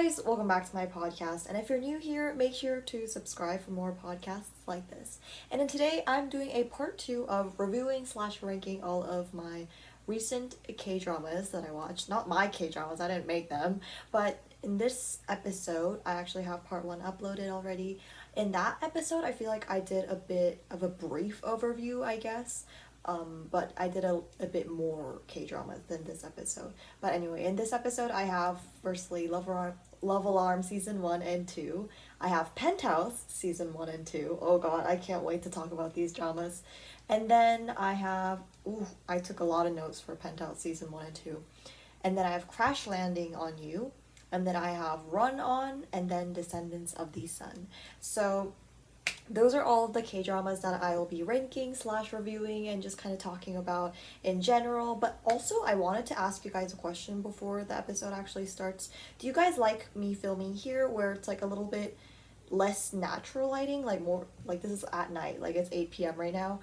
guys, welcome back to my podcast. And if you're new here, make sure to subscribe for more podcasts like this. And then today I'm doing a part 2 of reviewing slash ranking all of my recent K-dramas that I watched. Not my K-dramas, I didn't make them. But in this episode, I actually have part 1 uploaded already. In that episode, I feel like I did a bit of a brief overview, I guess. But I did a bit more K-dramas than this episode. But anyway, in this episode, I have firstly Love Alarm Season 1 and 2. I have Penthouse Season 1 and 2. Oh god, I can't wait to talk about these dramas. And then I have, I took a lot of notes for Penthouse Season 1 and 2. And then I have Crash Landing on You. And then I have Run On, and then Descendants of the Sun. So those are all of the K-dramas that I will be ranking slash reviewing and just kind of talking about in general. But also I wanted to ask you guys a question before the episode actually starts. Do you guys like me filming here where it's like a little bit less natural lighting, like more like this is at night, like it's 8 p.m. right now?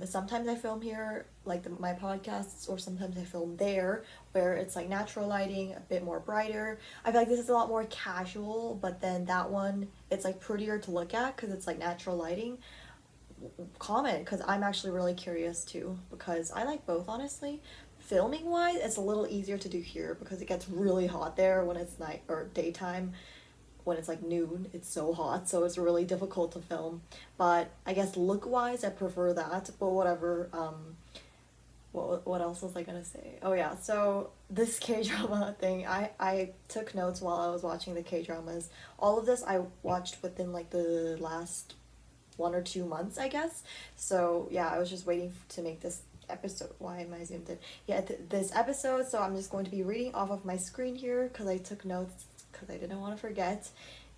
Sometimes I film here like my podcasts, or sometimes I film there where it's like natural lighting, a bit more brighter. I feel like this is a lot more casual, but then that one it's like prettier to look at because it's like natural lighting. Comment, because I'm actually really curious too, because I like both honestly. Filming wise, it's a little easier to do here because it gets really hot there when it's night or daytime. When it's like noon, it's so hot, so it's really difficult to film. But I guess look wise I prefer that, but whatever. What else was I gonna say? Oh yeah, so this K-drama thing, I took notes while I was watching the K-dramas. All of this I watched within like the last 1 or 2 months, I guess. So yeah, I was just waiting to make this episode. Why am I zoomed in? Yeah, this episode, so I'm just going to be reading off of my screen here because I took notes because I didn't want to forget.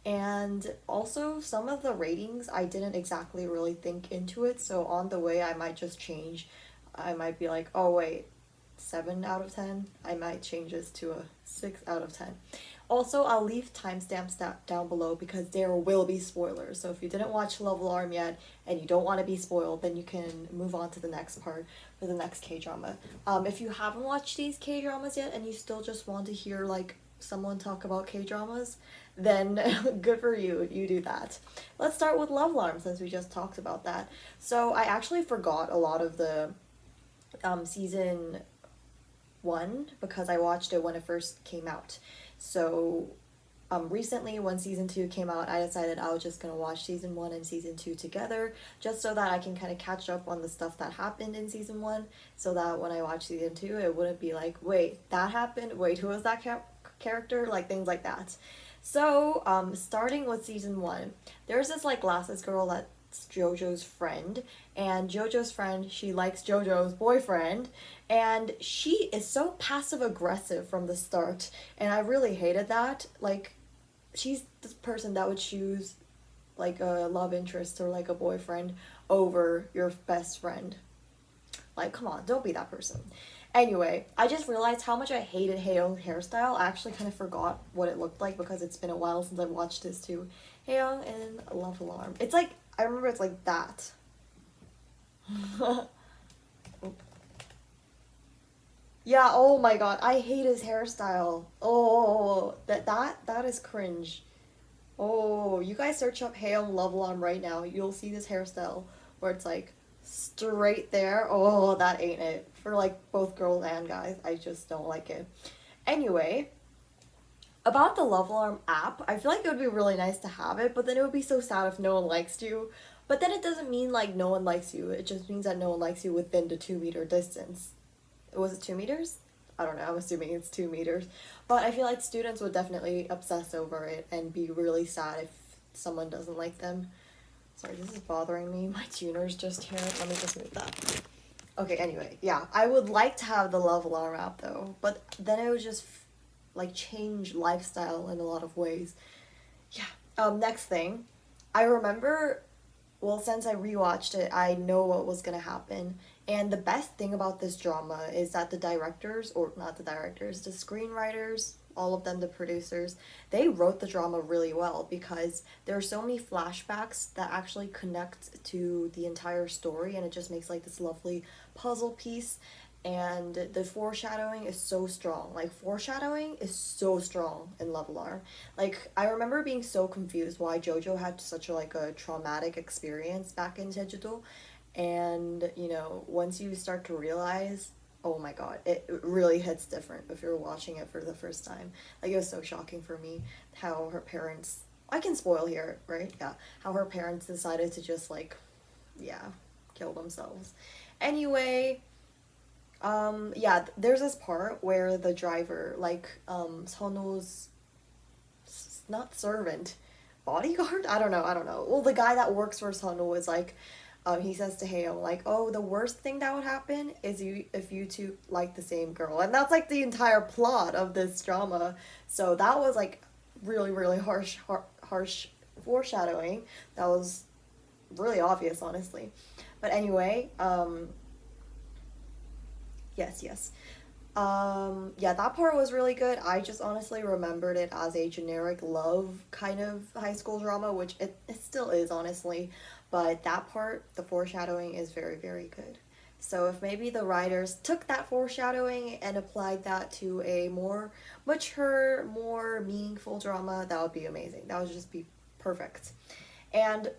And also some of the ratings I didn't exactly really think into it, so on the way I might just change. I might be like, oh wait, 7 out of 10. I might change this to a 6 out of 10. Also, I'll leave timestamps down below because there will be spoilers. So if you didn't watch Love Alarm yet and you don't want to be spoiled, then you can move on to the next part for the next K-drama. If you haven't watched these K-dramas yet and you still just want to hear like someone talk about K-dramas, then good for you, you do that. Let's start with Love Alarm since we just talked about that. So I actually forgot a lot of the season 1 because I watched it when it first came out. So recently when season 2 came out, I decided I was just gonna watch season 1 and season 2 together just so that I can kind of catch up on the stuff that happened in season 1, so that when I watch season 2 it wouldn't be like, wait, that happened, wait, who was that character, like things like that. So starting with season 1, there's this like glasses girl that's Jojo's friend, and Jojo's friend, she likes Jojo's boyfriend, and she is so passive aggressive from the start, and I really hated that. Like, she's this person that would choose like a love interest or like a boyfriend over your best friend. Like, come on, don't be that person. Anyway, I just realized how much I hated Haeyoung's hairstyle. I actually kind of forgot what it looked like because it's been a while since I watched this too. Haeyoung in Love Alarm. It's like, I remember it's like that. Yeah, oh my god, I hate his hairstyle. Oh, that is cringe. Oh, you guys search up Haeyoung Love Alarm right now. You'll see this hairstyle where it's like straight there. Oh, that ain't it. For like both girls and guys, I just don't like it. Anyway, about the Love Alarm app, I feel like it would be really nice to have it, but then it would be so sad if no one likes you. But then it doesn't mean like no one likes you. It just means that no one likes you within the 2 meter distance. Was it 2 meters? I don't know, I'm assuming it's 2 meters. But I feel like students would definitely obsess over it and be really sad if someone doesn't like them. Sorry, this is bothering me. My tuner's just here. Let me just move that. Okay, anyway, yeah. I would like to have the Love Alarm app though, but then it would just like change lifestyle in a lot of ways. Yeah. Next thing. I remember, well, since I rewatched it, I know what was gonna happen. And the best thing about this drama is that the directors, or not the directors, the screenwriters, all of them, the producers, they wrote the drama really well because there are so many flashbacks that actually connect to the entire story, and it just makes like this lovely puzzle piece. and the foreshadowing is so strong. Like, foreshadowing is so strong in Love Alarm. Like, I remember being so confused why JoJo had such a, like, a traumatic experience back in Jeju-do, and you know, once you start to realize, oh my god, it really hits different if you're watching it for the first time. Like, it was so shocking for me how her parents, I can spoil here, right? Yeah, how her parents decided to just, like, yeah, kill themselves. Anyway, yeah, there's this part where the driver, like, Sono's not servant, bodyguard. I don't know. Well, the guy that works for Sono is like, he says to Hayo, like, oh, the worst thing that would happen is you if you two like the same girl, and that's like the entire plot of this drama. So that was like really really harsh foreshadowing. That was really obvious, honestly. But anyway, yes. Yeah, that part was really good. I just honestly remembered it as a generic love kind of high school drama, which it still is, honestly. But that part, the foreshadowing, is very, very good. So if maybe the writers took that foreshadowing and applied that to a more mature, more meaningful drama, that would be amazing. That would just be perfect. And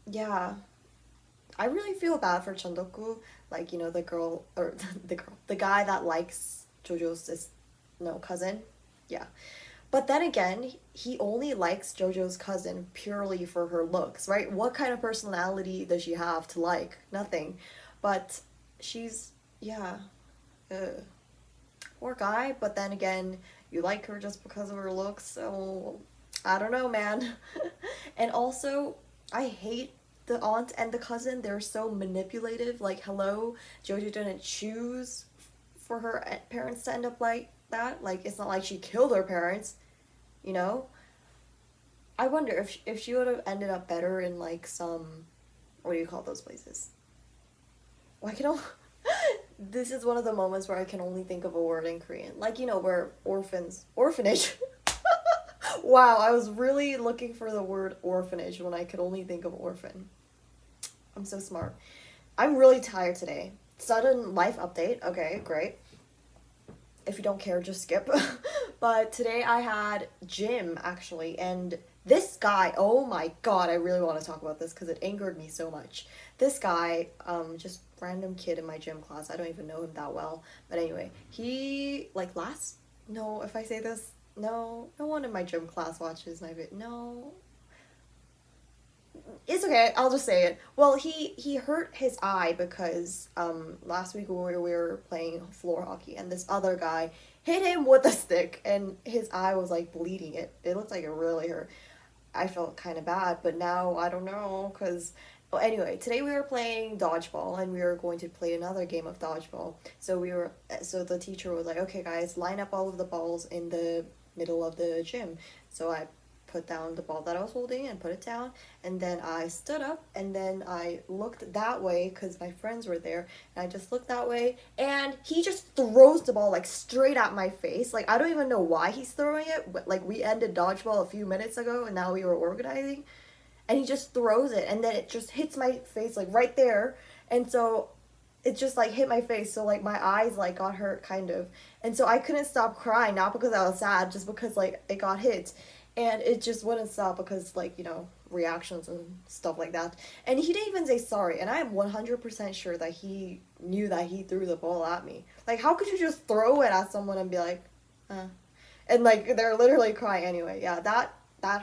yeah, I really feel bad for Chundoku, like, you know, the girl, or the guy that likes JoJo's no, cousin. Yeah. But then again, he only likes JoJo's cousin purely for her looks, right? What kind of personality does she have to like? Nothing. But she's, yeah, poor guy, but then again, you like her just because of her looks, so I don't know, man. And also, I hate the aunt and the cousin. They're so manipulative. Like, hello, Jojo didn't choose for her parents to end up like that. Like, it's not like she killed her parents, you know? I wonder if she would have ended up better in, like, some, what do you call those places? Why can I? This is one of the moments where I can only think of a word in Korean. Like, you know, where orphanage. Wow, I was really looking for the word orphanage when I could only think of orphan. I'm so smart. I'm really tired today. Sudden life update. Okay, great. If you don't care, just skip. But today I had gym, actually, and this guy, oh my god, I really want to talk about this because it angered me so much. This guy, just random kid in my gym class, I don't even know him that well, but anyway, he, like, no, if I say this, no one in my gym class watches my no, it's okay, I'll just say it. Well, he hurt his eye because last week we were playing floor hockey, and this other guy hit him with a stick, and his eye was like bleeding. It looked like it really hurt. I felt kind of bad, but now I don't know, because well, anyway, today we were playing dodgeball, and we were going to play another game of dodgeball. So the teacher was like, okay guys, line up all of the balls in the middle of the gym. So I put down the ball that I was holding and put it down, and then I stood up, and then I looked that way because my friends were there, and I just looked that way, and he just throws the ball like straight at my face. Like, I don't even know why he's throwing it, but like, we ended dodgeball a few minutes ago and now we were organizing, and he just throws it, and then it just hits my face like right there, and so it just like hit my face, so like my eyes like got hurt kind of, and so I couldn't stop crying, not because I was sad, just because like it got hit, and it just wouldn't stop because, like, you know, reactions and stuff like that. And he didn't even say sorry, and I am 100% sure that he knew that he threw the ball at me. Like, how could you just throw it at someone and be like, and like they're literally crying anyway. Yeah, that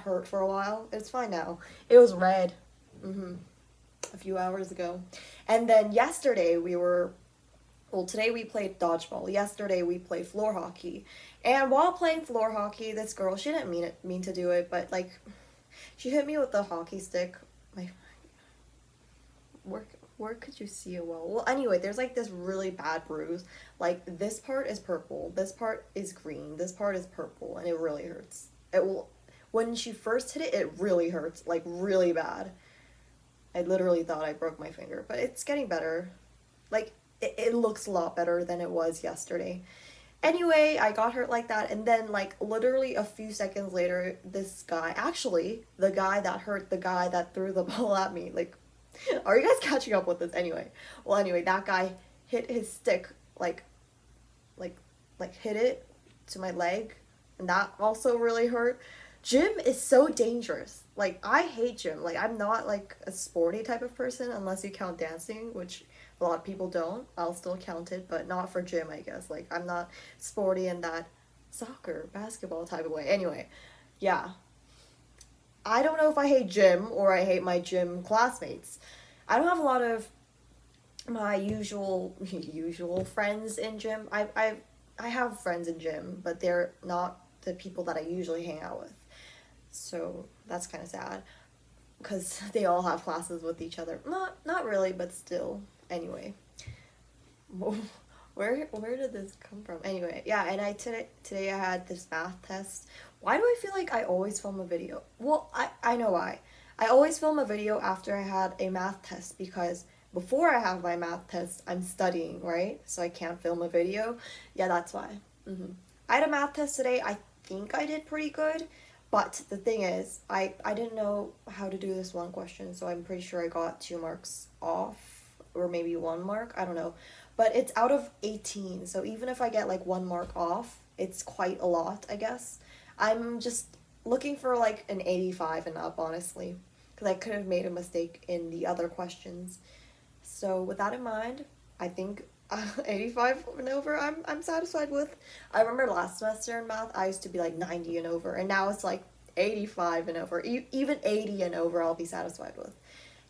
hurt for a while. It's fine now. It was red. A few hours ago. And then yesterday today we played dodgeball. Yesterday we played floor hockey. And while playing floor hockey, this girl, she didn't mean to do it, but like, she hit me with the hockey stick. Where could you see it well? Well, anyway, there's like this really bad bruise. Like, this part is purple, this part is green, this part is purple, and it really hurts. When she first hit it, it really hurts, like really bad. I literally thought I broke my finger, but it's getting better. Like, it looks a lot better than it was yesterday. Anyway, I got hurt like that, and then, like, literally a few seconds later, this guy, actually, the guy that hurt the guy that threw the ball at me, like, are you guys catching up with this? Anyway, that guy hit his stick like like hit it to my leg, and that also really hurt. Gym is so dangerous. Like, I hate gym. Like, I'm not like a sporty type of person unless you count dancing, which a lot of people don't. I'll still count it, but not for gym, I guess. Like, I'm not sporty in that soccer, basketball type of way. Anyway, yeah. I don't know if I hate gym or I hate my gym classmates. I don't have a lot of my usual friends in gym. I have friends in gym, but they're not the people that I usually hang out with. So that's kind of sad because they all have classes with each other. Not really, but still. Anyway, where did this come from? Anyway, yeah, and today I had this math test. Why do I feel like I always film a video? Well, I know why. I always film a video after I had a math test because before I have my math test, I'm studying, right? So I can't film a video. Yeah, that's why. I had a math test today. I think I did pretty good, but the thing is, I didn't know how to do this one question, so I'm pretty sure I got 2 marks off, or maybe 1 mark, I don't know. But it's out of 18, so even if I get like 1 mark off, it's quite a lot, I guess. I'm just looking for like an 85 and up, honestly, because I could have made a mistake in the other questions. So with that in mind, I think 85 and over I'm satisfied with. I remember last semester in math I used to be like 90 and over, and now it's like 85 and over. Even 80 and over I'll be satisfied with.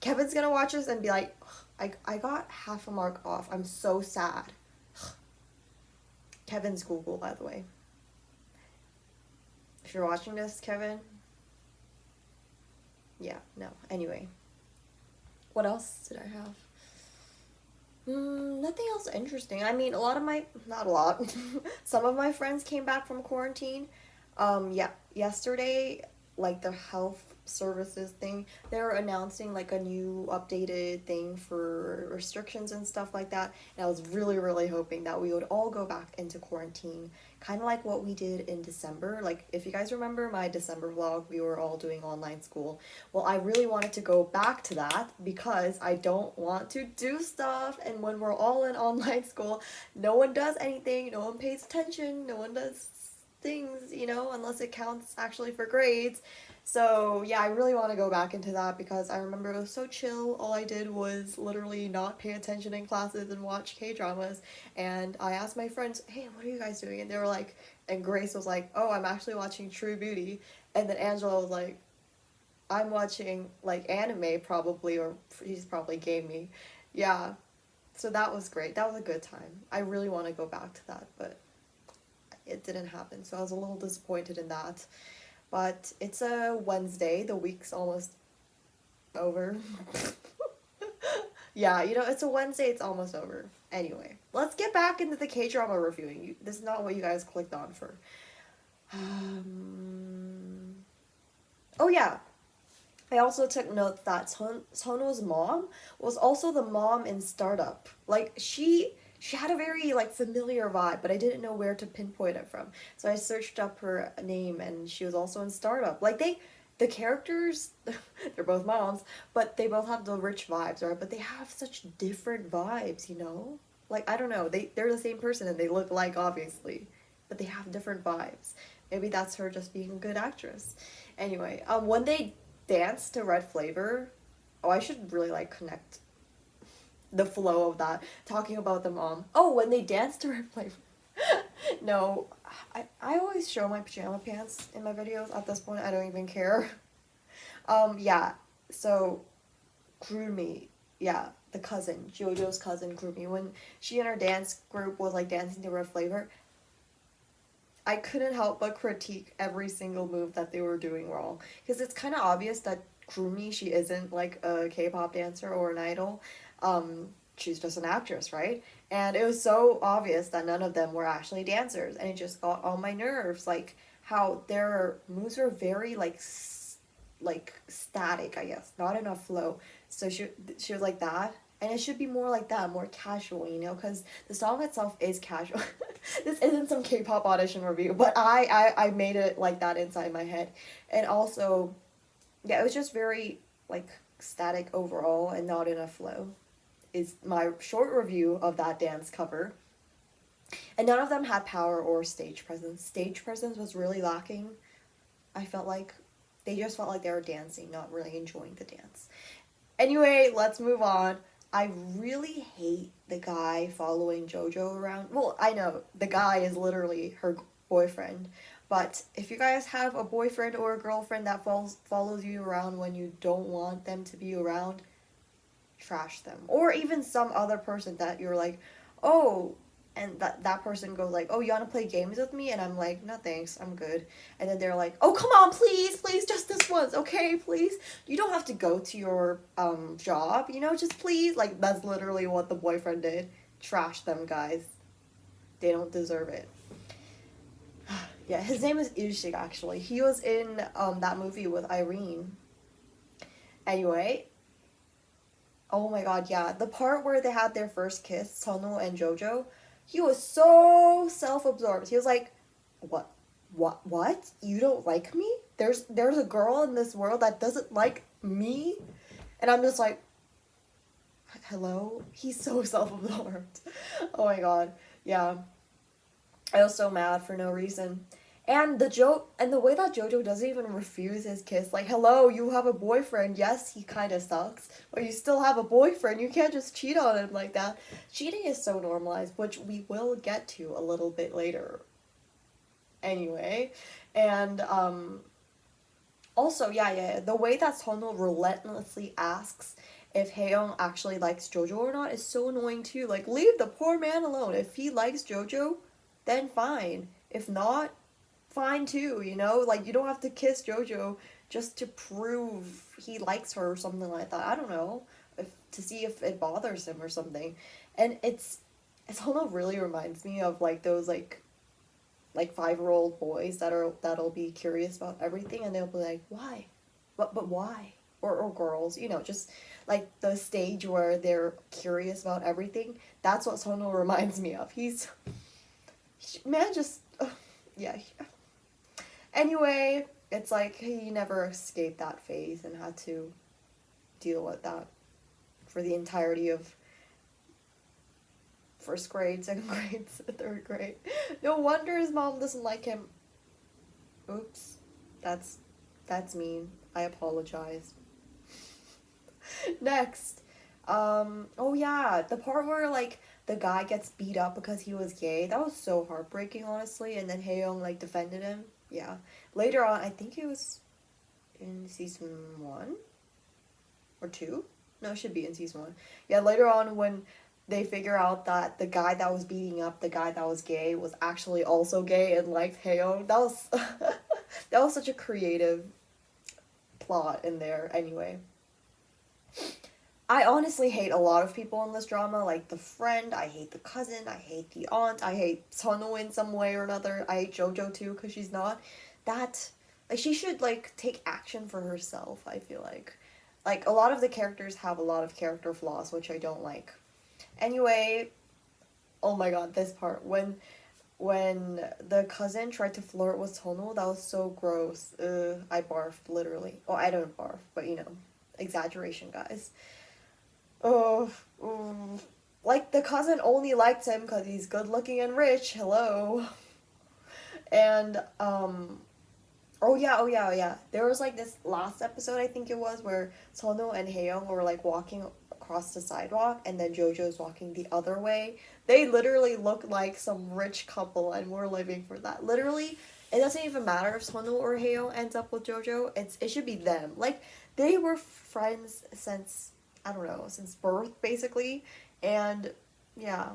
Kevin's gonna watch this and be like, I got half a mark off. I'm so sad. Kevin's Google, by the way. If you're watching this, Kevin. Yeah, no. Anyway. What else did I have? Nothing else interesting. I mean, not a lot, some of my friends came back from quarantine. Yeah, yesterday, like the health services thing, they were announcing like a new updated thing for restrictions and stuff like that. And I was really, really hoping that we would all go back into quarantine, kind of like what we did in December. Like, if you guys remember my December vlog, we were all doing online school. Well, I really wanted to go back to that because I don't want to do stuff. And when we're all in online school, no one does anything, no one pays attention, no one does things, unless it counts actually for grades. So yeah, I really want to go back into that because I remember it was so chill. All I did was literally not pay attention in classes and watch K-dramas. And I asked my friends, hey, what are you guys doing? And they were like, and Grace was like, oh, I'm actually watching True Beauty. And then Angela was like, I'm watching like anime probably, or he's probably gaming. Yeah, so that was great. That was a good time. I really want to go back to that, but it didn't happen. So I was a little disappointed in that. But it's a Wednesday. The week's almost over. Yeah, it's a Wednesday. It's almost over. Anyway, let's get back into the K-drama reviewing. This is not what you guys clicked on for. Oh yeah, I also took note that Sono's mom was also the mom in Startup. Like, she had a very like familiar vibe, but I didn't know where to pinpoint it from. So I searched up her name, and she was also in Startup. Like, the characters, they're both moms, but they both have the rich vibes, right? But they have such different vibes, Like, I don't know, they're the same person and they look alike, obviously, but they have different vibes. Maybe that's her just being a good actress. Anyway, when they dance to Red Flavor, oh, I should really like connect the flow of that, talking about the mom. Oh, when they dance to Red Flavor. No, I always show my pajama pants in my videos. At this point, I don't even care. Yeah, so Groomy, yeah, the cousin, JoJo's cousin Groomy, when she and her dance group was like dancing to Red Flavor, I couldn't help but critique every single move that they were doing wrong. Because it's kind of obvious that Groomy, she isn't like a K-pop dancer or an idol. She's just an actress, right? And it was so obvious that none of them were actually dancers, and it just got on my nerves, like how their moves were very like static, I guess, not enough flow. So she was like that, and it should be more like that, more casual, because the song itself is casual. This isn't some K-pop audition review, but I made it like that inside my head. And also, yeah, it was just very like static overall and not enough flow, is my short review of that dance cover. And none of them had power or stage presence. Stage presence was really lacking. I felt like they just felt like they were dancing, not really enjoying the dance. Anyway, let's move on. I really hate the guy following JoJo around. Well, I know the guy is literally her boyfriend, but if you guys have a boyfriend or a girlfriend that follows you around when you don't want them to be around, trash them. Or even some other person that you're like, oh, and that person goes like, oh, you want to play games with me? And I'm like, no thanks, I'm good. And then they're like, oh, come on, please, please, just this once, okay, please. You don't have to go to your job, you know, just please. Like, that's literally what the boyfriend did. Trash them, guys. They don't deserve it. Yeah, his name is Irshik, actually. He was in that movie with Irene. Anyway, oh my god, yeah. The part where they had their first kiss, Sonu and Jojo, he was so self-absorbed. He was like, "What? What? You don't like me? There's a girl in this world that doesn't like me?" And I'm just like, "Hello?" He's so self-absorbed. Oh my god. Yeah. I was so mad for no reason. And the way that Jojo doesn't even refuse his kiss, like, hello, you have a boyfriend. Yes, he kind of sucks, but you still have a boyfriend. You can't just cheat on him like that. Cheating is so normalized, which we will get to a little bit later. Anyway, and also, yeah, the way that Sono relentlessly asks if Haeyoung actually likes Jojo or not is so annoying too. Like, leave the poor man alone. If he likes Jojo, then fine. If not, fine too, you know? Like, you don't have to kiss JoJo just to prove he likes her or something like that. I don't know. To see if it bothers him or something. And it's all really reminds me of like those like 5-year-old boys that'll be curious about everything and they'll be like, why? But why? Or girls, you know, just like the stage where they're curious about everything. That's what Sono reminds me of. Man, just yeah. Anyway, it's like he never escaped that phase and had to deal with that for the entirety of first grade, second grade, third grade. No wonder his mom doesn't like him. Oops. That's mean. I apologize. Next. Oh yeah, the part where like the guy gets beat up because he was gay. That was so heartbreaking, honestly, and then Haeyoung like defended him. Yeah. Later on, I think it was in season 1 or 2. No, it should be in season 1. Yeah, later on when they figure out that the guy that was beating up the guy that was gay was actually also gay and liked Haeyoung. That was that was such a creative plot in there anyway. I honestly hate a lot of people in this drama, like the friend, I hate the cousin, I hate the aunt, I hate Sonu in some way or another, I hate JoJo too, because she's not. That, like, she should, like, take action for herself, I feel like. Like, a lot of the characters have a lot of character flaws, which I don't like. Anyway, oh my god, this part, when the cousin tried to flirt with Sonu, that was so gross. I barfed, literally. Oh, I don't barf, but, you know, exaggeration, guys. Oh, like the cousin only liked him because he's good looking and rich. Hello. And oh yeah. There was like this last episode I think it was where Sono and Haeyoung were like walking across the sidewalk and then JoJo's walking the other way. They literally look like some rich couple and we're living for that. Literally, it doesn't even matter if Sono or Haeyoung ends up with JoJo. It should be them. Like they were friends since I don't know, since birth, basically. And, yeah.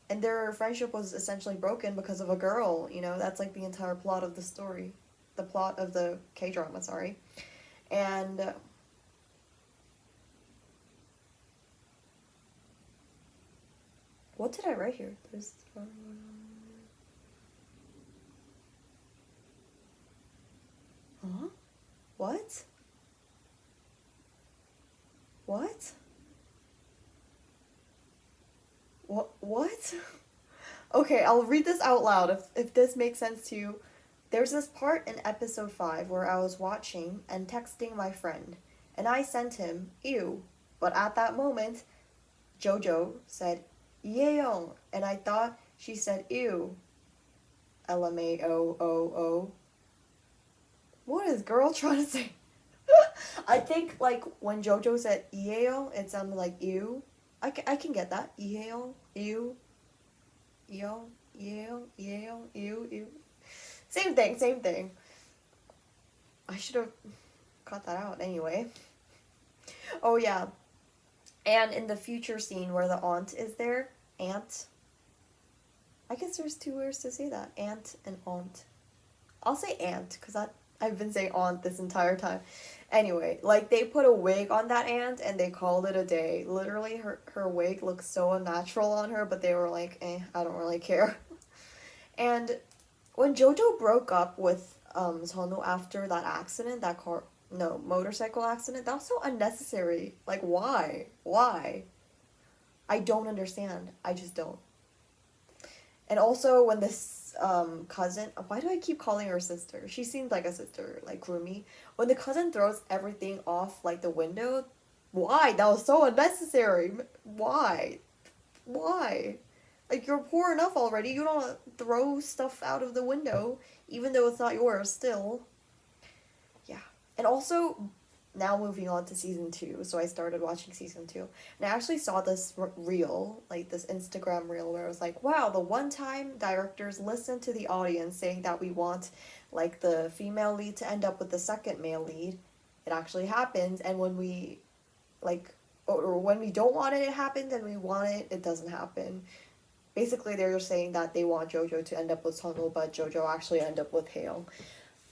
And their friendship was essentially broken because of a girl, you know? That's, like, the entire plot of the story. The plot of the K-drama, sorry. And, what did I write here? There's, huh? What? What? What? Okay, I'll read this out loud if this makes sense to you. There's this part in episode 5 where I was watching and texting my friend, and I sent him, ew. But at that moment, Jojo said, Yeong, and I thought She said, ew. LMAO. What is girl trying to say? I think, like, when JoJo said EAO, it sounded like ew. I can get that. EAO, ew, ew, ew, ew, ew, ew. Same thing, same thing. I should have cut that out anyway. Oh, yeah. And in the future scene where the aunt is there, aunt. I guess there's two words to say that. Aunt and aunt. I'll say aunt, because I've been saying aunt this entire time. Anyway, like, they put a wig on that aunt and they called it a day. Literally, her wig looks so unnatural on her, but they were like, I don't really care. And when JoJo broke up with Sonu after that accident, motorcycle accident, that was so unnecessary. Like, why? Why? I don't understand. I just don't. And also, when this cousin, why do I keep calling her sister? She seemed like a sister, like Rumi. When the cousin throws everything off, like, the window, why? That was so unnecessary. Why? Why? Like, you're poor enough already. You don't throw stuff out of the window, even though it's not yours, still. Yeah. And also, now moving on to season 2, so I started watching season 2, and I actually saw this reel, like this Instagram reel, where it was like, wow, the one time directors listen to the audience saying that we want, like, the female lead to end up with the second male lead, it actually happens, and when we, like, or when we don't want it, it happens, and we want it, it doesn't happen. Basically, they're just saying that they want JoJo to end up with Sonu, but JoJo actually end up with Hale.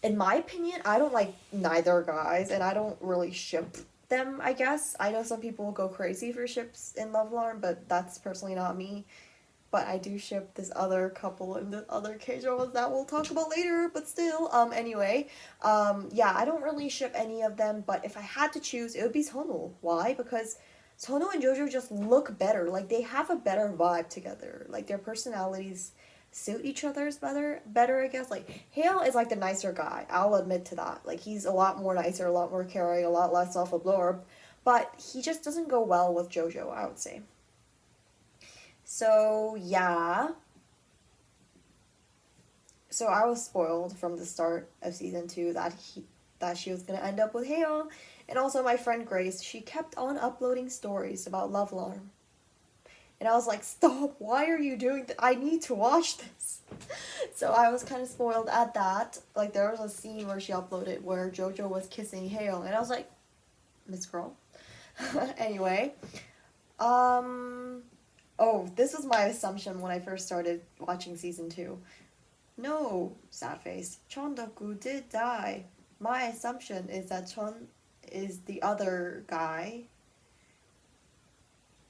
In my opinion, I don't like neither guys, and I don't really ship them, I guess. I know some people will go crazy for ships in Love Alarm, but that's personally not me. But I do ship this other couple in the other K-dramas that we'll talk about later, but still, anyway. Yeah, I don't really ship any of them, but if I had to choose, it would be Sonu. Why? Because Sonu and JoJo just look better. Like, they have a better vibe together. Like, their personalities suit each other's better, I guess. Like, Hale is, like, the nicer guy. I'll admit to that. Like, he's a lot more nicer, a lot more caring, a lot less self-absorbed. But he just doesn't go well with JoJo, I would say. So, yeah. So I was spoiled from the start of season 2 that she was going to end up with Hale. And also my friend Grace, she kept on uploading stories about Love Alarm. And I was like, stop, why are you doing that? I need to watch this. So I was kind of spoiled at that. Like, there was a scene where she uploaded where JoJo was kissing Hale. And I was like, Miss Girl. Anyway. Oh, this was my assumption when I first started watching season 2. No, sad face. Chondoku did die. My assumption is that Chon is the other guy.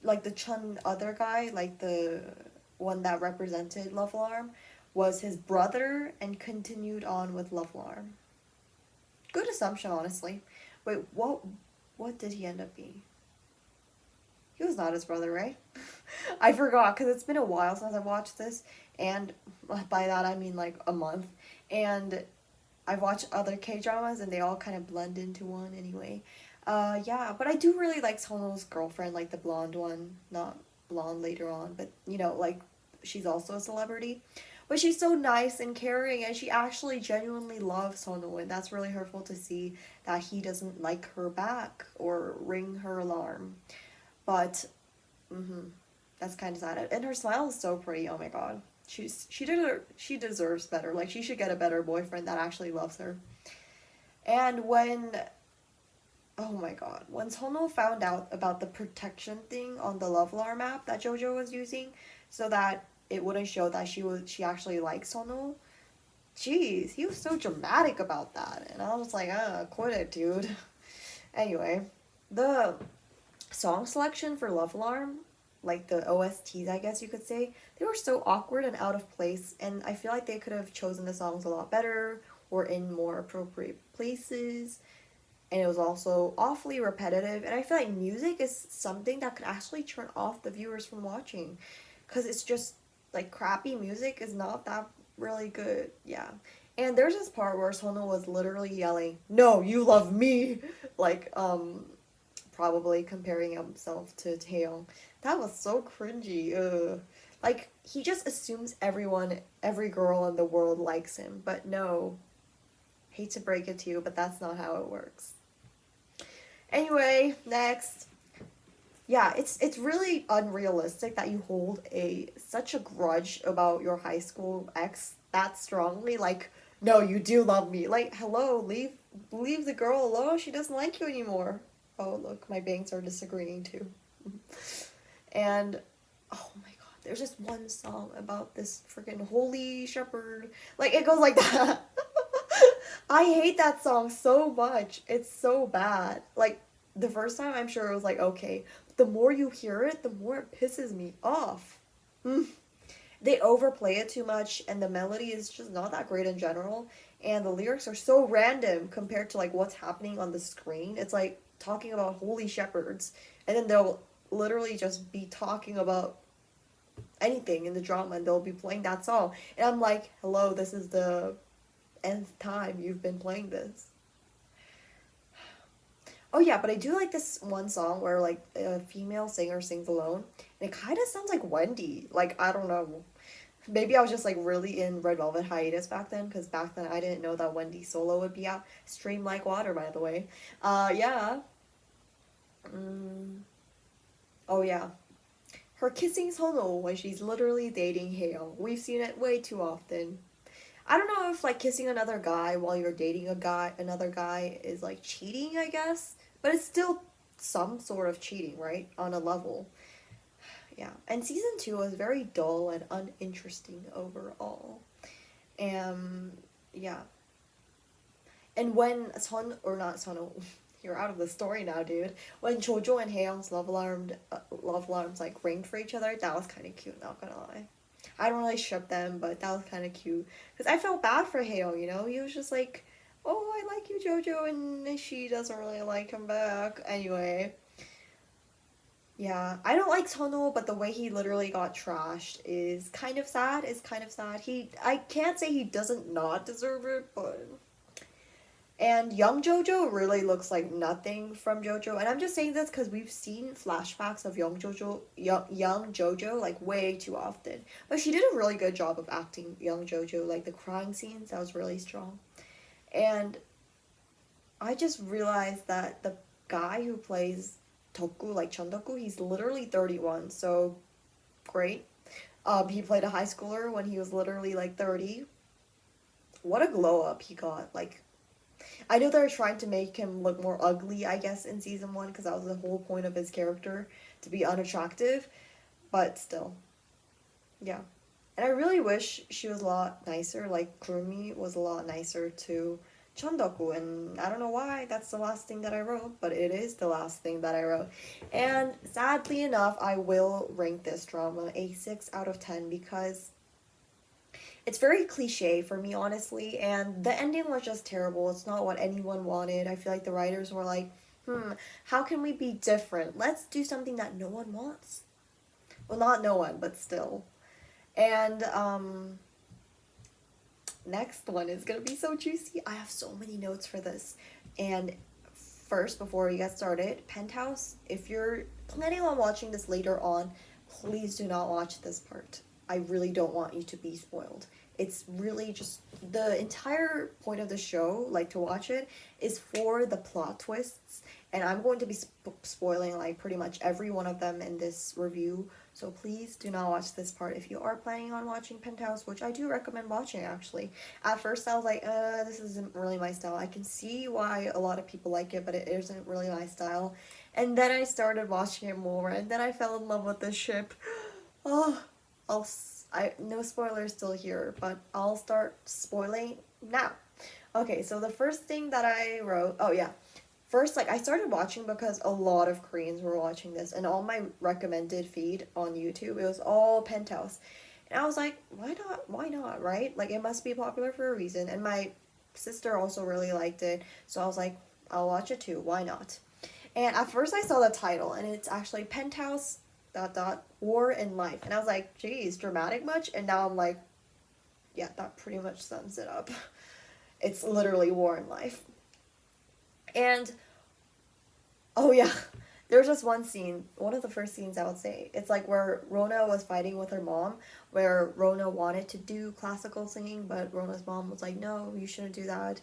Like, the Chun other guy, like the one that represented Love Alarm, was his brother and continued on with Love Alarm. Good assumption, honestly. Wait, what did he end up being? He was not his brother, right? I forgot, because it's been a while since I watched this, and by that I mean like a month, and I've watched other K-dramas, and they all kind of blend into one anyway. Yeah, but I do really like Sono's girlfriend, like the blonde one, not blonde later on, but, you know, like, she's also a celebrity. But she's so nice and caring, and she actually genuinely loves Sono, and that's really hurtful to see that he doesn't like her back or ring her alarm. But, that's kind of sad. And her smile is so pretty, oh my god. She deserves better. Like, she should get a better boyfriend that actually loves her. And oh my god, when Sono found out about the protection thing on the Love Alarm app that JoJo was using, so that it wouldn't show that she actually likes Sono, jeez, he was so dramatic about that. And I was like, quit it, dude. Anyway, the song selection for Love Alarm, like the OSTs, I guess you could say, they were so awkward and out of place, and I feel like they could have chosen the songs a lot better or in more appropriate places. And it was also awfully repetitive, and I feel like music is something that could actually turn off the viewers from watching, because it's just, like, crappy music is not that really good. Yeah. And there's this part where Sono was literally yelling, "No, you love me!" Like, probably comparing himself to Taeyong. That was so cringy. Ugh. Like, he just assumes every girl in the world likes him. But no, hate to break it to you, but that's not how it works. Anyway, next. Yeah, it's really unrealistic that you hold such a grudge about your high school ex that strongly. Like, no, you do love me. Like, hello, leave the girl alone. She doesn't like you anymore. Oh, look, my bangs are disagreeing too. And oh my god, there's just one song about this freaking holy shepherd. Like, it goes like that. I hate that song so much. It's so bad. Like, the first time I'm sure it was like, okay. The more you hear it, the more it pisses me off. They overplay it too much, and the melody is just not that great in general. And the lyrics are so random compared to like what's happening on the screen. It's like talking about holy shepherds, and then they'll literally just be talking about anything in the drama, and they'll be playing that song. And I'm like, hello, this is the nth time you've been playing this. Oh yeah, but I do like this one song where like a female singer sings alone. And it kind of sounds like Wendy. Like, I don't know. Maybe I was just like really in Red Velvet hiatus back then, because back then I didn't know that Wendy solo would be out. Stream like water, by the way. Yeah. Oh yeah. Her kissing Sono when she's literally dating Hale. We've seen it way too often. I don't know if like kissing another guy while you're dating another guy is like cheating, I guess. But it's still some sort of cheating, right? On a level. Yeah. And season 2 was very dull and uninteresting overall. And yeah. And when you're out of the story now, dude. When Jojo and Haeyoung's love alarms like ringed for each other, that was kind of cute, not gonna lie. I don't really ship them, but that was kind of cute. Because I felt bad for Haeyoung, you know? He was just like, oh, I like you, Jojo, and she doesn't really like him back. Anyway. Yeah, I don't like Sono, but the way he literally got trashed is kind of sad. I can't say he doesn't not deserve it, but... And young Jojo really looks like nothing from Jojo. And I'm just saying this because we've seen flashbacks of young Jojo like way too often. But she did a really good job of acting young Jojo. Like the crying scenes, that was really strong. And I just realized that the guy who plays Toku, like Chundoku, he's literally 31. So great. He played a high schooler when he was literally like 30. What a glow up he got. Like, I know they're trying to make him look more ugly, I guess, in season 1, because that was the whole point of his character, to be unattractive, but still. Yeah. And I really wish she was a lot nicer, like Kurumi was a lot nicer to Chundoku, and I don't know why that's the last thing that I wrote, but it is the last thing that I wrote. And sadly enough, I will rank this drama a 6 out of 10 because it's very cliche for me, honestly, and the ending was just terrible. It's not what anyone wanted. I feel like the writers were like, how can we be different? Let's do something that no one wants. Well, not no one, but still. And, next one is gonna be so juicy. I have so many notes for this. And first, before we get started, Penthouse, if you're planning on watching this later on, please do not watch this part. I really don't want you to be spoiled. It's really just the entire point of the show, like to watch it, is for the plot twists. And I'm going to be spoiling like pretty much every one of them in this review. So please do not watch this part if you are planning on watching Penthouse, which I do recommend watching actually. At first I was like, this isn't really my style. I can see why a lot of people like it, but it isn't really my style. And then I started watching it more, and then I fell in love with this ship. Oh, no spoilers still here, but I'll start spoiling now. Okay, so the first thing that I wrote, oh yeah. First, like, I started watching because a lot of Koreans were watching this, and all my recommended feed on YouTube, it was all Penthouse. And I was like, why not, right? Like, it must be popular for a reason. And my sister also really liked it, so I was like, I'll watch it too, why not? And at first I saw the title, and it's actually Penthouse ... War in Life. And I was like, geez, dramatic much? And now I'm like, yeah, that pretty much sums it up. It's literally War in Life. And, oh yeah, There's just one scene, one of the first scenes I would say. It's like where Rona was fighting with her mom, where Rona wanted to do classical singing, but Rona's mom was like, no, you shouldn't do that.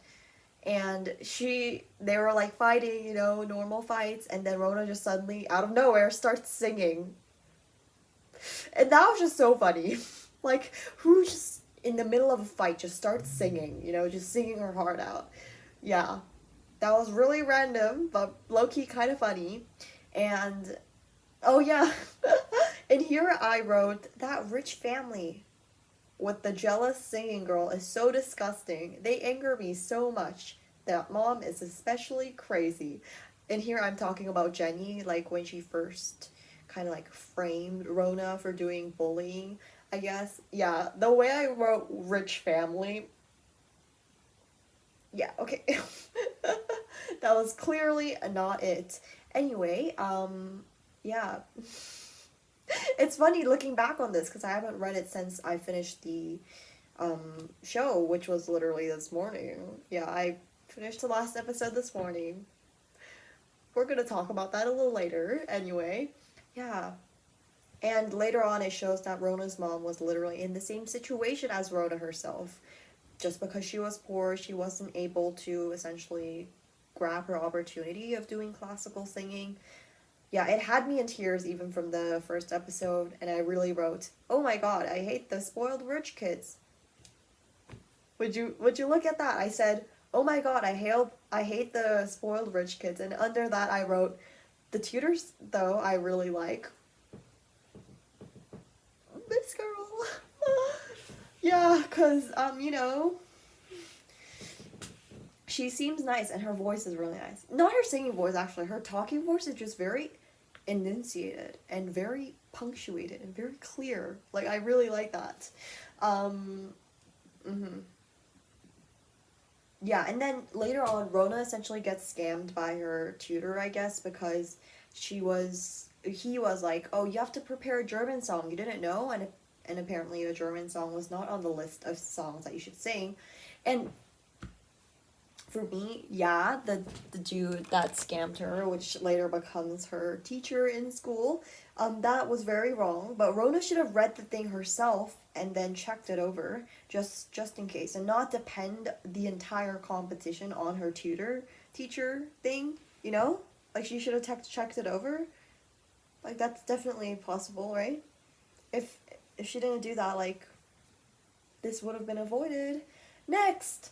And they were like fighting, you know, normal fights, and then Rona just suddenly, out of nowhere, starts singing. And that was just so funny. Like, who just, in the middle of a fight, just starts singing, you know, just singing her heart out. Yeah. That was really random, but low-key kind of funny. And, oh yeah, and here I wrote, that rich family with the jealous singing girl is so disgusting. They anger me so much. That mom is especially crazy. And here I'm talking about Jenny, like when she first kind of like framed Rona for doing bullying, I guess. Yeah, the way I wrote rich family, yeah, okay. That was clearly not it. Anyway, yeah. It's funny looking back on this because I haven't read it since I finished the show, which was literally this morning. Yeah, I finished the last episode this morning. We're gonna talk about that a little later. Anyway, yeah. And later on, it shows that Rona's mom was literally in the same situation as Rona herself. Just because she was poor, she wasn't able to essentially grab her opportunity of doing classical singing. Yeah, it had me in tears even from the first episode, and I really wrote, "Oh my god, I hate the spoiled rich kids." Would you look at that? I said, "Oh my god, I hate the spoiled rich kids," and under that I wrote, "The tutors though I really like." This girl. Yeah, cause you know, she seems nice and her voice is really nice. Not her singing voice actually, her talking voice is just very enunciated and very punctuated and very clear. Like I really like that. Mm-hmm. Yeah, and then later on, Rona essentially gets scammed by her tutor, I guess, because he was like, "Oh, you have to prepare a German song. You didn't know?" And apparently a German song was not on the list of songs that you should sing. And for me, yeah, the dude that scammed her, which later becomes her teacher in school, that was very wrong. But Rona should have read the thing herself and then checked it over, just in case, and not depend the entire competition on her teacher thing. You know, like she should have checked it over. Like that's definitely possible, right? If if she didn't do that, like this would have been avoided. Next.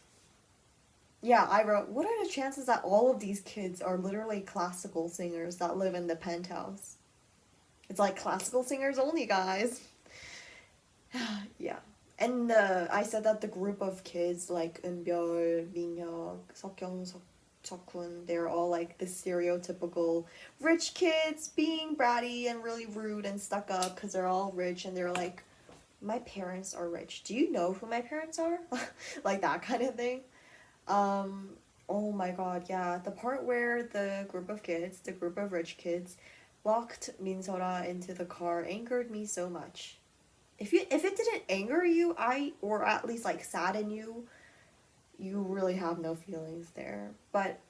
Yeah, I wrote, what are the chances that all of these kids are literally classical singers that live in the penthouse? It's like classical singers only, guys. Yeah. And I said that the group of kids like Eunbyul, Minhyuk, Seokyoung, Seokhoon, they're all like the stereotypical rich kids being bratty and really rude and stuck up because they're all rich and they're like, my parents are rich. Do you know who my parents are? Like that kind of thing. Oh my god, yeah. The part where the group of kids, the group of rich kids, walked Minsora into the car angered me so much. If it didn't anger you, or at least like sadden you, you really have no feelings there. But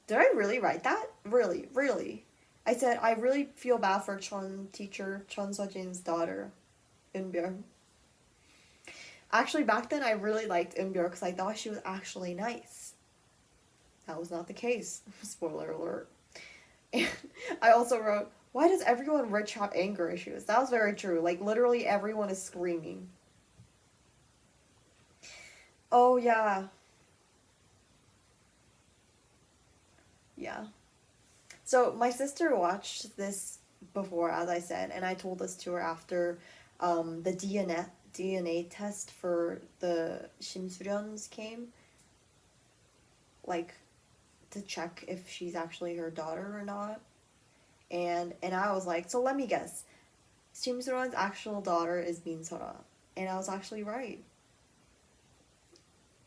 did I really write that? Really, really. I said I really feel bad for Chun Sojin's daughter, Eunbyul. Actually, back then I really liked Eunbyul because I thought she was actually nice. That was not the case. Spoiler alert. And I also wrote, why does everyone rich have anger issues? That was very true. Like, literally everyone is screaming. Oh, yeah. Yeah. So, my sister watched this before, as I said, and I told this to her after the DNA test for the Shimsuryons came. Like, to check if she's actually her daughter or not. And I was like, so let me guess. Shimsuryon's actual daughter is Minsora. And I was actually right.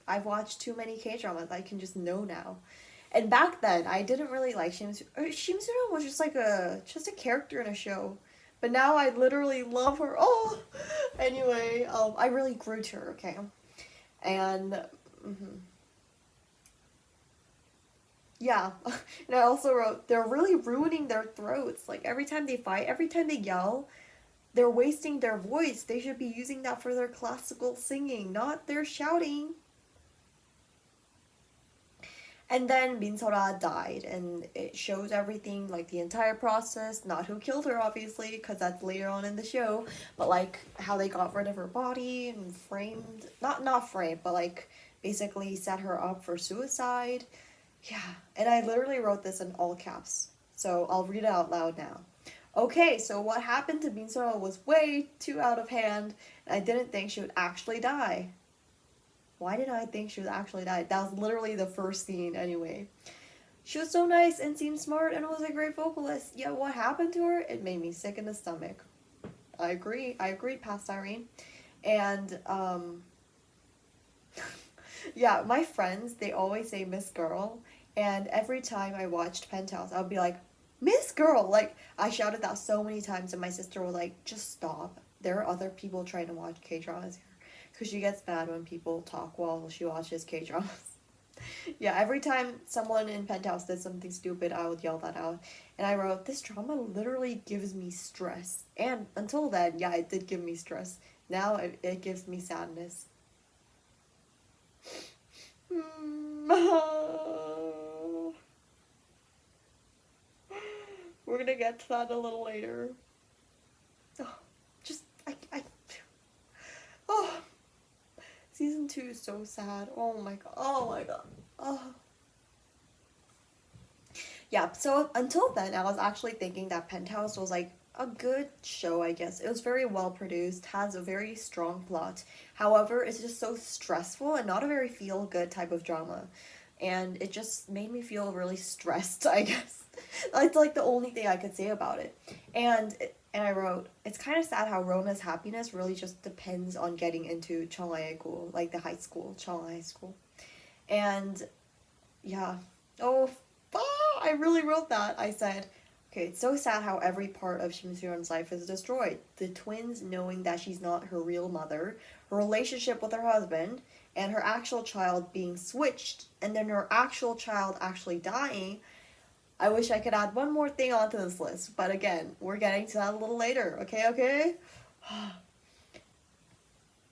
I've watched too many K-dramas. I can just know now. And back then, I didn't really like Shimsuryon. Shimsuryon was just like just a character in a show. But now I literally love her. Oh! Anyway, I really grew to her, okay? And, Yeah. And I also wrote, they're really ruining their throats. Like every time they fight, every time they yell, they're wasting their voice. They should be using that for their classical singing, not their shouting. And then Minsora died, and it shows everything, like the entire process, not who killed her, obviously, because that's later on in the show, but like how they got rid of her body and framed, not framed, but like basically set her up for suicide. Yeah, and I literally wrote this in all caps, so I'll read it out loud now. Okay, so what happened to Minsora was way too out of hand, and I didn't think she would actually die. Why did I think she would actually die? That was literally the first scene anyway. She was so nice and seemed smart and was a great vocalist. Yet what happened to her? It made me sick in the stomach. I agree. I agreed, past Irene. And yeah, my friends, they always say Miss Girl, and every time I watched Penthouse, I would be like, Miss Girl! Like, I shouted that so many times, and my sister was like, just stop. There are other people trying to watch K-dramas here. Because she gets mad when people talk while she watches K-dramas. Yeah, every time someone in Penthouse did something stupid, I would yell that out. And I wrote, this drama literally gives me stress. And until then, yeah, it did give me stress. Now it gives me sadness. We're gonna get to that a little later. Oh, just, oh, season 2 is so sad. Oh my god. Oh my god. Oh. Yeah, so until then, I was actually thinking that Penthouse was like a good show, I guess. It was very well produced, has a very strong plot. However, it's just so stressful and not a very feel good type of drama. And it just made me feel really stressed, I guess. That's like the only thing I could say about it. And I wrote, it's kind of sad how Rona's happiness really just depends on getting into Chongaeku, like the high school, Chonga High School. And yeah. Oh, I really wrote that. I said, okay, it's so sad how every part of Shimsuyeon's life is destroyed. The twins knowing that she's not her real mother, her relationship with her husband, and her actual child being switched, and then her actual child actually dying. I wish I could add one more thing onto this list, but again, we're getting to that a little later, okay?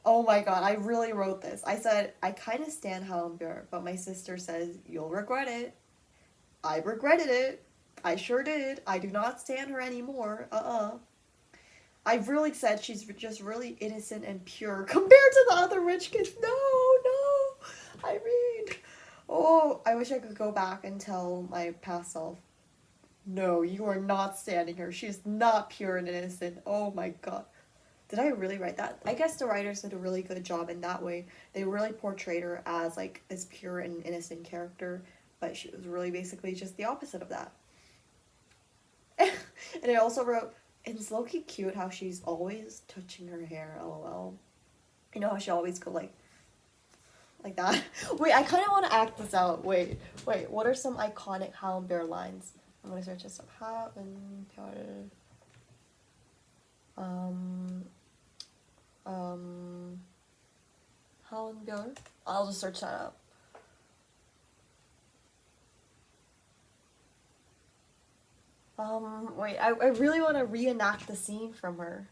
Oh my god, I really wrote this. I said, I kind of stand Hallenbeer, but my sister says, you'll regret it. I regretted it. I sure did. I do not stand her anymore. I really said she's just really innocent and pure compared to the other rich kids. No, Irene. Oh, I wish I could go back and tell my past self, no, you are not standing her. She's not pure and innocent. Oh my god. Did I really write that? I guess the writers did a really good job in that way. They really portrayed her as like this pure and innocent character, but she was really basically just the opposite of that. And I also wrote, it's low-key cute how she's always touching her hair, lol. You know how she always go like that? Wait, I kind of want to act this out. Wait, what are some iconic Hallenbeer lines? I'm gonna search this up. Hallenbeer. Hallenbeer. I'll just search that up. Wait, I really want to reenact the scene from her.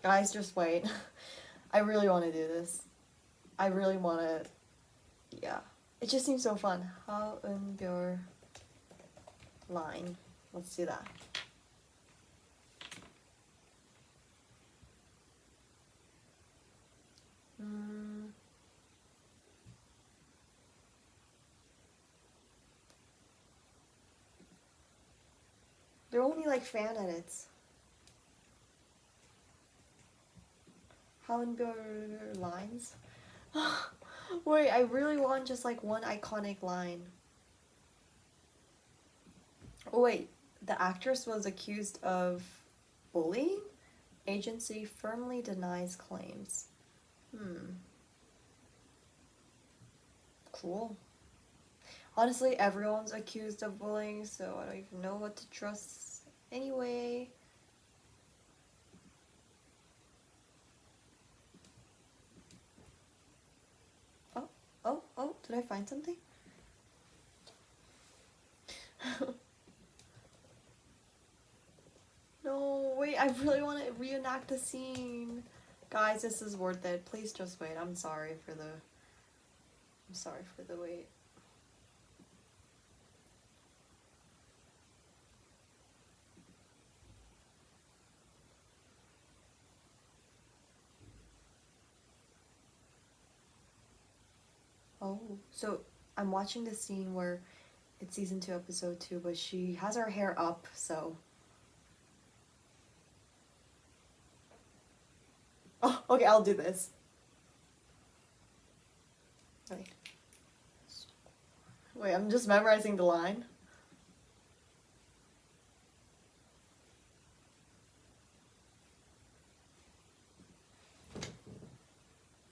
Guys, just wait. I really want to do this. I really want to, yeah. It just seems so fun. Hallenbeer line. Let's do that. They're only like fan edits. Hallenbeer lines. Wait, I really want just like one iconic line. Oh wait, the actress was accused of bullying? Agency firmly denies claims. Cool. Honestly, everyone's accused of bullying, so I don't even know what to trust anyway. Did I find something? No, wait, I really want to reenact the scene. Guys, this is worth it. Please just wait. I'm sorry for the wait. Oh, so I'm watching the scene where it's season 2, episode 2, but she has her hair up, so. Oh, okay, I'll do this. Wait, I'm just memorizing the line.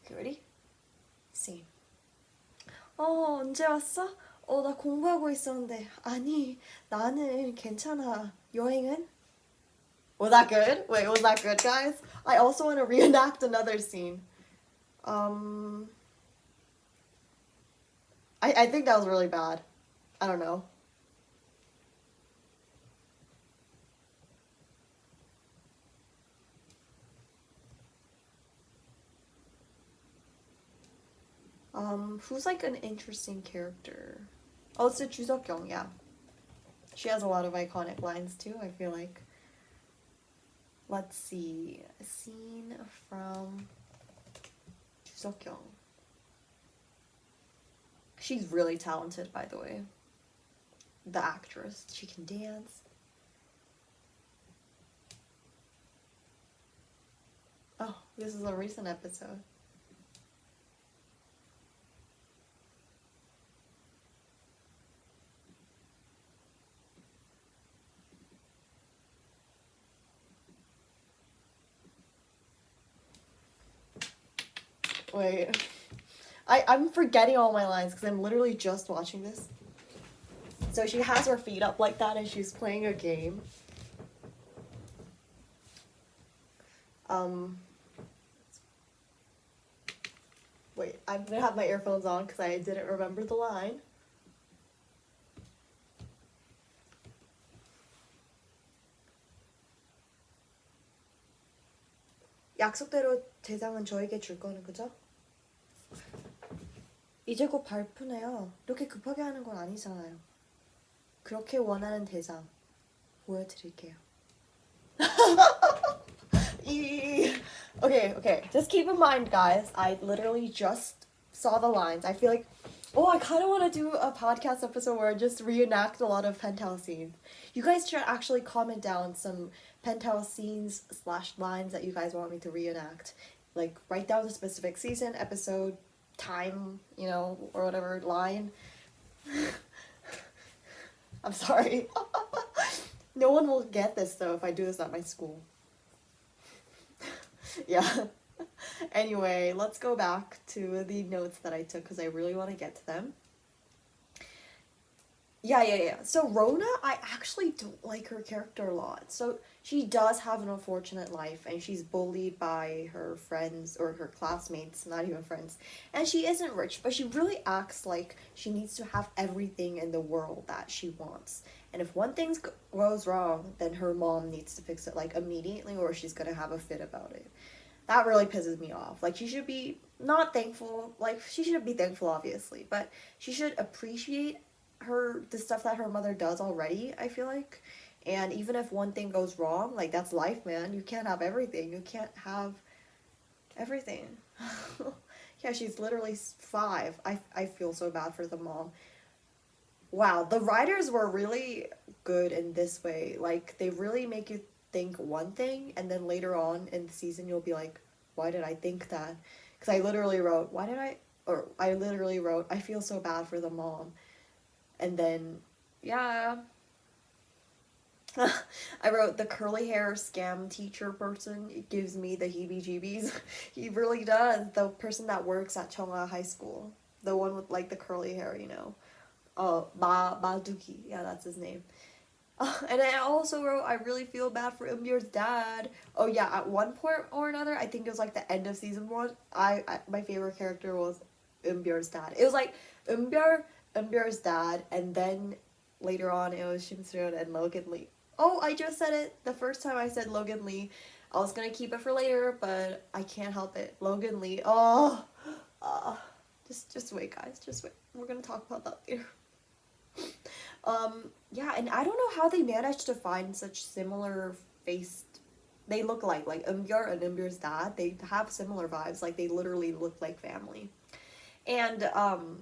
Okay, ready? Scene. 언제 왔어? 나 공부하고 있었는데. 아니, 나는 괜찮아. 여행은? Was that good? Wait, was that good, guys? I also want to reenact another scene. I think that was really bad. I don't know. Who's like an interesting character? Oh, it's Ju Seok-young, yeah. She has a lot of iconic lines too, I feel like. Let's see. A scene from Ju Seok-young. She's really talented, by the way. The actress. She can dance. Oh, this is a recent episode. Wait. I'm forgetting all my lines because I'm literally just watching this. So she has her feet up like that and she's playing a game. Wait, I'm gonna have my earphones on because I didn't remember the line. 약속대로 대상은 저에게 줄 거는 그죠? 이제 곧 발표네요. 이렇게 급하게 하는 건 아니잖아요. 그렇게 원하는 대상 보여드릴게요. Okay. Just keep in mind, guys, I literally just saw the lines. I feel like, I kind of want to do a podcast episode where I just reenact a lot of Penthouse scenes. You guys should actually comment down some Penthouse scenes / lines that you guys want me to reenact. Like, write down the specific season, episode, time, or whatever line. I'm sorry. No one will get this, though, if I do this at my school. Yeah. Anyway, let's go back to the notes that I took because I really want to get to them. Yeah. So Rona, I actually don't like her character a lot. So she does have an unfortunate life and she's bullied by her friends or her classmates, not even friends. And she isn't rich, but she really acts like she needs to have everything in the world that she wants. And if one thing goes wrong, then her mom needs to fix it like immediately or she's gonna have a fit about it. That really pisses me off. Like, she should be not thankful. Like, she should be thankful, obviously, but she should appreciate the stuff that her mother does already, I feel like. And even if one thing goes wrong, like, that's life, man. You can't have everything. You can't have everything. Yeah, she's literally 5. I feel so bad for the mom. Wow, the writers were really good in this way. Like, they really make you think one thing, and then later on in the season, you'll be like, why did I think that? Because I literally wrote, I feel so bad for the mom. And then, yeah. I wrote, the curly hair scam teacher person, it gives me the heebie-jeebies. He really does. The person that works at Chonga High School. The one with, like, the curly hair, Maduki. Yeah, that's his name. And I also wrote, I really feel bad for Eunbyeol's dad. Oh yeah, at one point or another, I think it was like the end of season 1, my favorite character was Eunbyeol's dad. It was like Eunbyeol's dad, and then later on it was Shim Seon and Logan Lee. Oh, I just said it the first time I said Logan Lee. I was gonna keep it for later, but I can't help it. Logan Lee. Oh, just wait, guys. Just wait. We're gonna talk about that later. Yeah, and I don't know how they managed to find such similar faced. They look like Eunbyeol and Eunbyeol's dad. They have similar vibes. Like they literally look like family. And oh,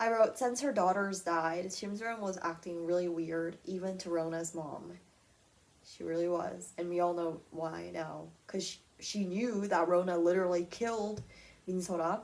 I wrote, since her daughters died, Shimseon was acting really weird, even to Rona's mom. She really was, and we all know why now, cause she knew that Rona literally killed Minsora.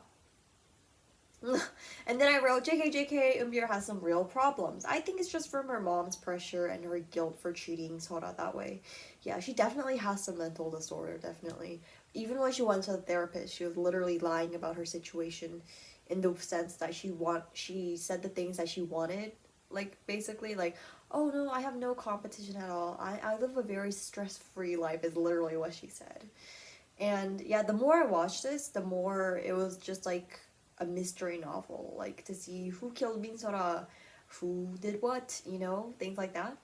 And then I wrote, JK, Eunbyeol has some real problems. I think it's just from her mom's pressure and her guilt for treating Sora that way. Yeah, she definitely has some mental disorder, definitely. Even when she went to the therapist, she was literally lying about her situation in the sense that she said the things that she wanted. Like, basically, like, oh no, I have no competition at all. I live a very stress-free life is literally what she said. And yeah, the more I watched this, the more it was just like a mystery novel, like to see who killed Minsora, who did what, things like that.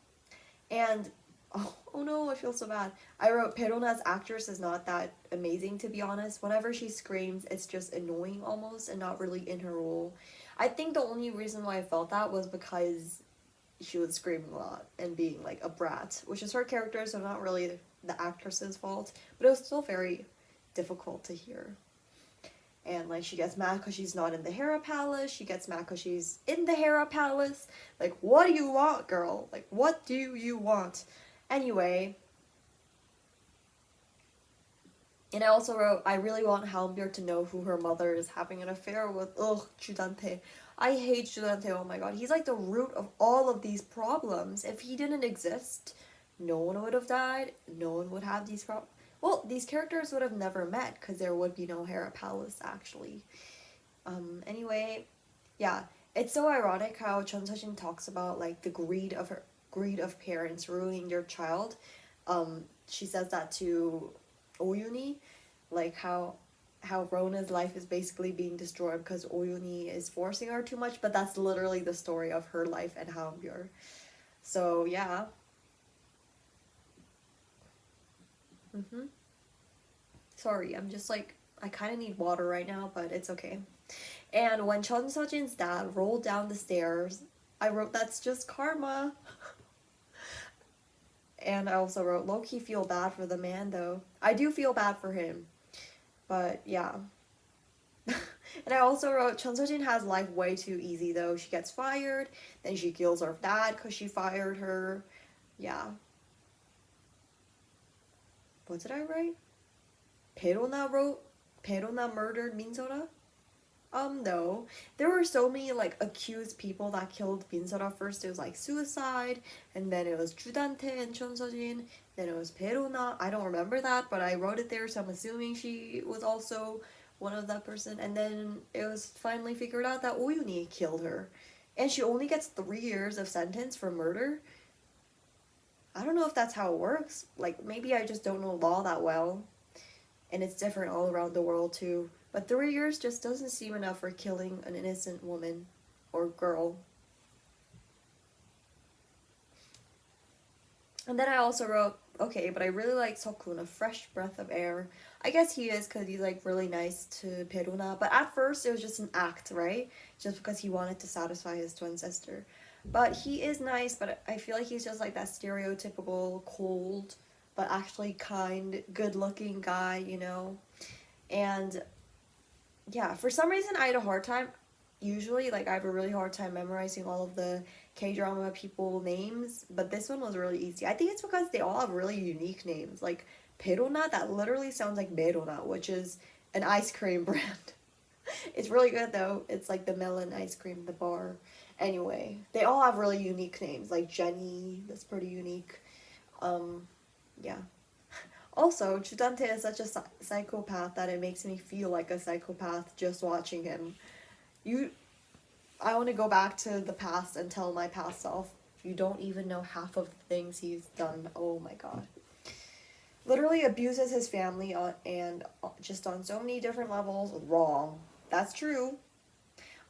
And oh no, I feel so bad. I wrote, Perona's actress is not that amazing, to be honest. Whenever she screams, it's just annoying almost and not really in her role. I think the only reason why I felt that was because she was screaming a lot and being like a brat, which is her character, so not really the actress's fault, but it was still very difficult to hear. And like she gets mad because she's not in the Hera Palace. She gets mad because she's in the Hera Palace. Like, what do you want, girl? Like, what do you want? Anyway. And I also wrote, I really want Halmbjörg to know who her mother is having an affair with. Ugh, Judante. I hate Judante, oh my god. He's like the root of all of these problems. If he didn't exist, no one would have died. No one would have these problems. Well, these characters would have never met because there would be no Hera Palace, actually. Anyway, yeah. It's so ironic how Chun Seo-jin talks about, like, the greed of parents ruining their child. She says that to Oyuni, like how Rona's life is basically being destroyed because Oyuni is forcing her too much, but that's literally the story of her life and Halmbjörg. So, yeah. Sorry, I'm just like, I kind of need water right now, but it's okay. And when Chun Seo-jin's dad rolled down the stairs, I wrote, that's just karma. And I also wrote, low-key feel bad for the man, though. I do feel bad for him. But, yeah. And I also wrote, Chun Seo-jin has life way too easy, though. She gets fired, then she kills her dad because she fired her. Yeah. What did I write? Perona murdered Minsora? No. There were so many, like, accused people that killed Minsora. First it was, like, suicide, and then it was Judante and Chun Seo-jin, then it was Perona. I don't remember that, but I wrote it there, so I'm assuming she was also one of that person. And then it was finally figured out that Oyuni killed her. And she only gets 3 years of sentence for murder. I don't know if that's how it works. Like, maybe I just don't know law that well. And it's different all around the world, too. But 3 years just doesn't seem enough for killing an innocent woman or girl. And then I also wrote, okay, but I really like Sokun, a fresh breath of air. I guess he is because he's, like, really nice to Peruna. But at first, it was just an act, right? Just because he wanted to satisfy his twin sister. But he is nice, but I feel like he's just, like, that stereotypical, cold, but actually kind, good-looking guy, And yeah, for some reason I had a hard time. Usually, like, I have a really hard time memorizing all of the K-drama people names, but this one was really easy. I think it's because they all have really unique names. Like, Perona, that literally sounds like Merona, which is an ice cream brand. It's really good, though. It's like the melon ice cream, the bar. Anyway, they all have really unique names. Like Jenny, that's pretty unique. Yeah. Also, Judante is such a psychopath that it makes me feel like a psychopath just watching him. I want to go back to the past and tell my past self, you don't even know half of the things he's done. Oh my god. Literally abuses his family and just on so many different levels. Wrong. That's true.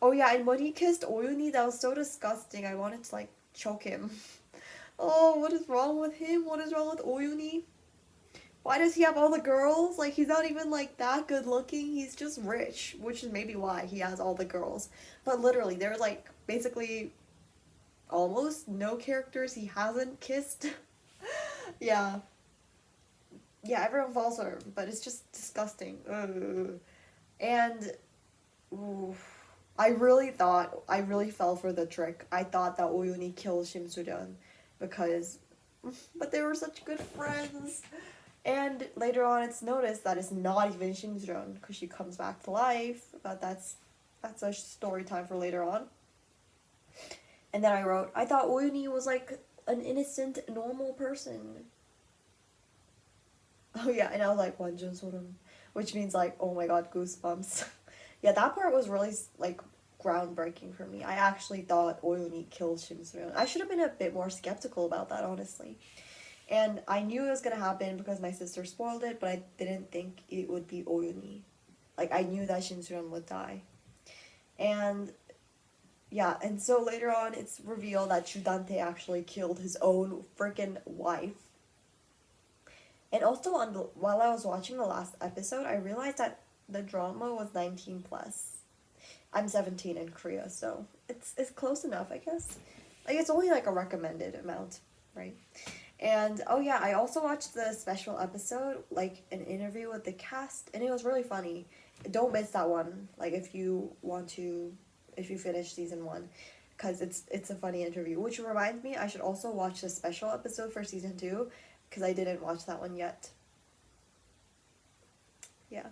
Oh yeah, and when he kissed Oyuni, that was so disgusting. I wanted to like choke him. Oh, what is wrong with him? What is wrong with Oyuni? Why does he have all the girls? Like, he's not even like that good looking. He's just rich, which is maybe why he has all the girls. But literally, there's like basically almost no characters he hasn't kissed. Yeah. Yeah, everyone falls for him, but it's just disgusting. Ugh. And ooh, I really fell for the trick. I thought that Oyuni killed Shim Suryeon because, but they were such good friends. And later on, it's noticed that it's not even Shim Suryeon because she comes back to life. But that's a story time for later on. And then I wrote, I thought Oyuni was like an innocent, normal person. Oh yeah, and I was like, 완전 소름, which means like, oh my god, goosebumps. Yeah, that part was really like groundbreaking for me. I actually thought Oyuni killed Shim Suryeon. I should have been a bit more skeptical about that, honestly. And I knew it was gonna happen because my sister spoiled it, but I didn't think it would be Oyuni. Like, I knew that Shim Suryeon would die. And yeah, and so later on, it's revealed that Chudante actually killed his own freaking wife. And also, while I was watching the last episode, I realized that the drama was 19 plus. I'm 17 in Korea, so it's close enough, I guess. Like, it's only like a recommended amount, right? And oh yeah, I also watched the special episode, like an interview with the cast, and it was really funny. Don't miss that one. Like, if you finish season 1, because it's a funny interview. Which reminds me, I should also watch the special episode for season 2, because I didn't watch that one yet. Yeah.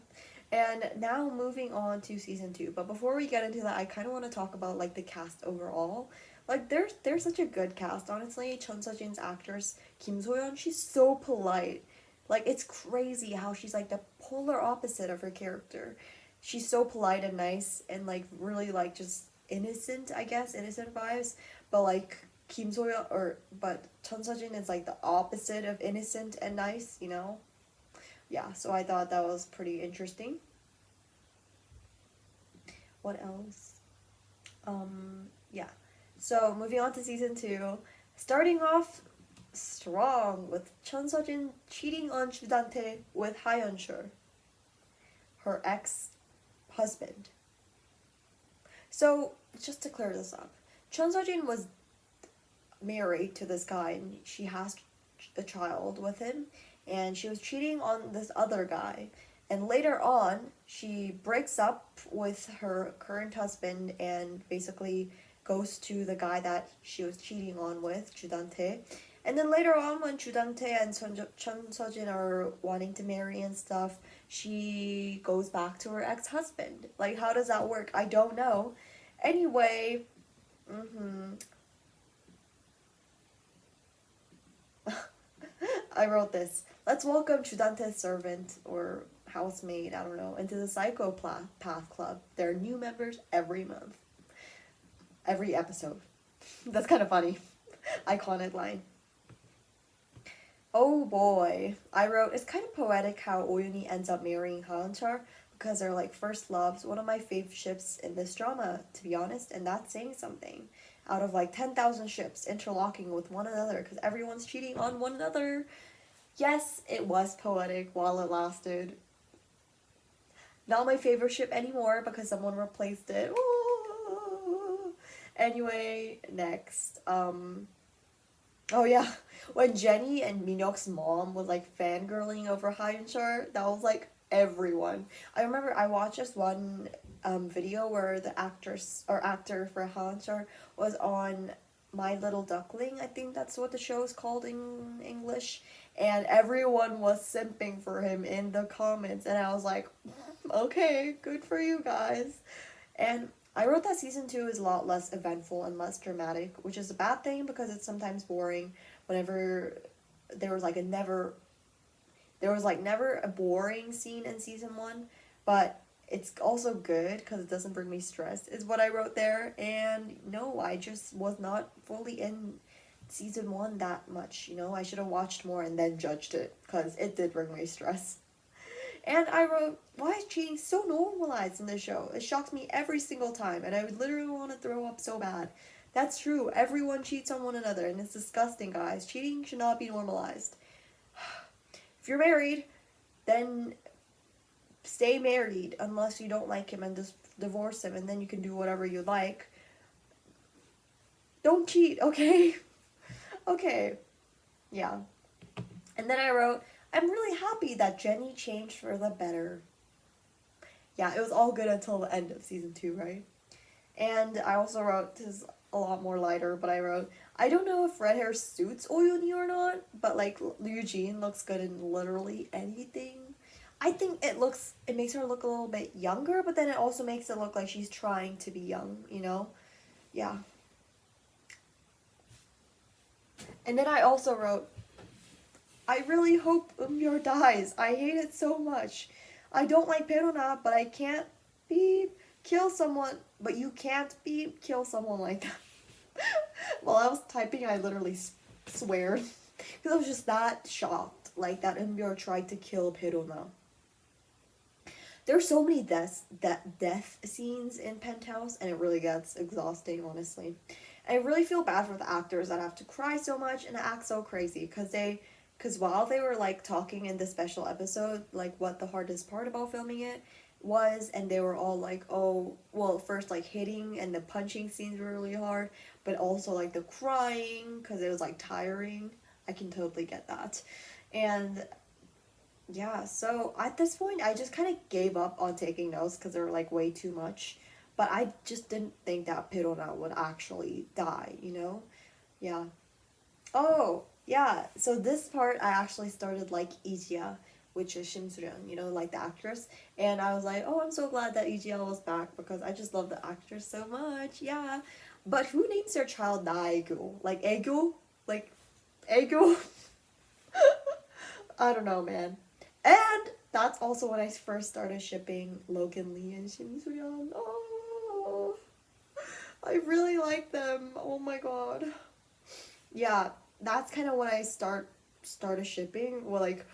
And now moving on to season 2. But before we get into that, I kind of want to talk about like the cast overall. Like, they're such a good cast, honestly. Chun Seo-jin's actress, Kim So-yeon, she's so polite. Like, it's crazy how she's like the polar opposite of her character. She's so polite and nice and like really like just innocent, I guess, innocent vibes. But like Kim So-yeon but Chun Seo-jin is like the opposite of innocent and nice, you know? Yeah, so I thought that was pretty interesting. What else? Yeah. So moving on to season 2, starting off strong with Chun Seo-jin cheating on Judante with Hayeon-chul, her ex-husband. So just to clear this up, Chun Seo-jin was married to this guy and she has a child with him, and she was cheating on this other guy. And later on, she breaks up with her current husband and basically goes to the guy that she was cheating on with, Judante. And then later on, when Judante and Chun Seo-jin are wanting to marry and stuff, she goes back to her ex-husband. Like, how does that work? I don't know. Anyway, I wrote this. Let's welcome Chudante's servant or housemaid, I don't know, into the Psychopath Club. There are new members every month. Every episode. That's kind of funny. Iconic line. Oh boy. I wrote, it's kind of poetic how Oyuni ends up marrying Haeunchul because they're like first loves, one of my fave ships in this drama, to be honest, and that's saying something. Out of like 10,000 ships interlocking with one another because everyone's cheating on one another. Yes, it was poetic while it lasted. Not my favorite ship anymore because someone replaced it. Ooh. Anyway, next. Oh yeah, when Jenny and Minok's mom was like fangirling over Haeunchul, that was like everyone. I remember I watched this one video where the actress or actor for Haeunchul was on My Little Duckling. I think that's what the show is called in English, and everyone was simping for him in the comments, and I was like, okay, good for you guys. And I wrote that season 2 is a lot less eventful and less dramatic, which is a bad thing because it's sometimes boring whenever there was like never a boring scene in season 1, but it's also good because it doesn't bring me stress, is what I wrote there. And no, I just was not fully in season 1 that much, you know? I should have watched more and then judged it because it did bring me stress. And I wrote, why is cheating so normalized in this show? It shocks me every single time, and I would literally want to throw up so bad. That's true. Everyone cheats on one another, and it's disgusting, guys. Cheating should not be normalized. If you're married, then stay married unless you don't like him and just divorce him, and then you can do whatever you like. Don't cheat, okay? Okay. Yeah. And then I wrote, I'm really happy that Jenny changed for the better. Yeah, it was all good until the end of season 2, right? And I also wrote, this is a lot more lighter, but I wrote, I don't know if red hair suits Oyuni or not, but like Eugene looks good in literally anything. I think it makes her look a little bit younger, but then it also makes it look like she's trying to be young, you know? Yeah. And then I also wrote, I really hope Umyor dies. I hate it so much. I don't like Perona, but I can't kill someone, but you can't kill someone like that. While I was typing, I literally swear. Because I was just that shocked, like that Umyor tried to kill Perona. There's so many death scenes in Penthouse, and it really gets exhausting, honestly. And I really feel bad for the actors that have to cry so much and act so crazy, because while they were like talking in the special episode, like what the hardest part about filming it was, and they were all like, oh, well, first like hitting and the punching scenes were really hard, but also like the crying because it was like tiring. I can totally get that. And yeah, so at this point, I just kind of gave up on taking notes because they were like way too much. But I just didn't think that Perona would actually die, you know? Yeah. Oh, yeah. So this part, I actually started like Ijia, which is Shim Soo-ryun, you know, like the actress. And I was like, oh, I'm so glad that Ijia was back because I just love the actress so much. Yeah. But who names their child Daegu? Like Egu? Like Egu? I don't know, man. And that's also when I first started shipping Logan Lee and Shin Soo-yeon. Oh, I really like them. Oh my god. Yeah, that's kind of when I started shipping. Well, like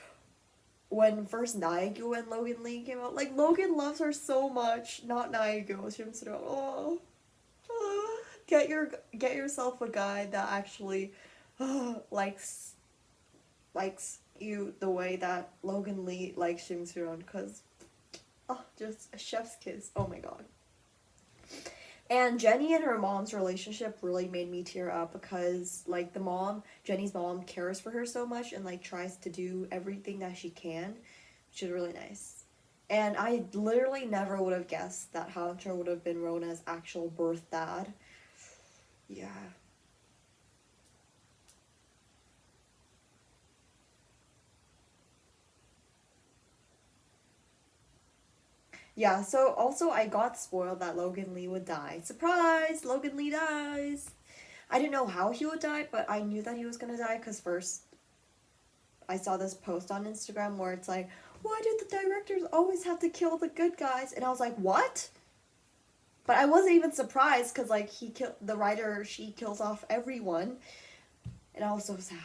when first Naegu and Logan Lee came out. Like Logan loves her so much. Not Naegu. Shin Soo-yeon. Oh. Get yourself a guy that actually likes you the way that Logan Lee likes Shim Soo-yeon, because just a chef's kiss. Oh my god. And Jenny and her mom's relationship really made me tear up because like Jenny's mom cares for her so much and like tries to do everything that she can, which is really nice. And I literally never would have guessed that Hancho would have been Rona's actual birth dad. Yeah. Yeah, so also I got spoiled that Logan Lee would die. Surprise! Logan Lee dies! I didn't know how he would die, but I knew that he was gonna die because first I saw this post on Instagram where it's like, why do the directors always have to kill the good guys? And I was like, what? But I wasn't even surprised because like the writer, she kills off everyone. And I was so sad.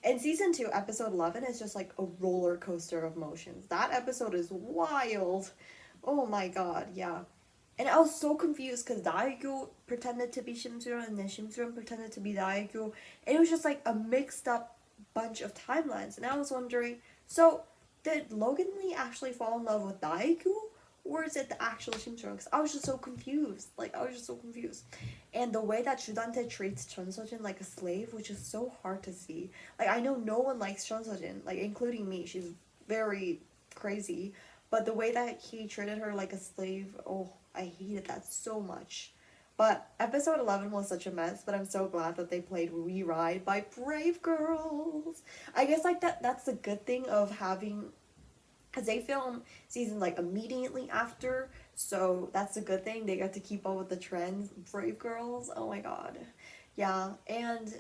And season 2, episode 11 is just like a roller coaster of emotions. That episode is wild. Oh my god, yeah. And I was so confused because Daegu pretended to be Shim Soo-yeon and then Shim Soo-yeon pretended to be Daegu. And it was just like a mixed up bunch of timelines. And I was wondering, so did Logan Lee actually fall in love with Daegu? Or is it the actual Shim Soo-yeon? Because I was just so confused. And the way that Judante treats Chun Seo-jin like a slave, which is so hard to see. Like, I know no one likes Chun Seo-jin, like, including me. She's very crazy. But the way that he treated her like a slave, oh, I hated that so much. But episode 11 was such a mess, but I'm so glad that they played We Ride by Brave Girls. I guess, like, that's the good thing of having... Because they film season like immediately after, so that's a good thing. They got to keep up with the trends. Brave Girls, oh my god. Yeah, and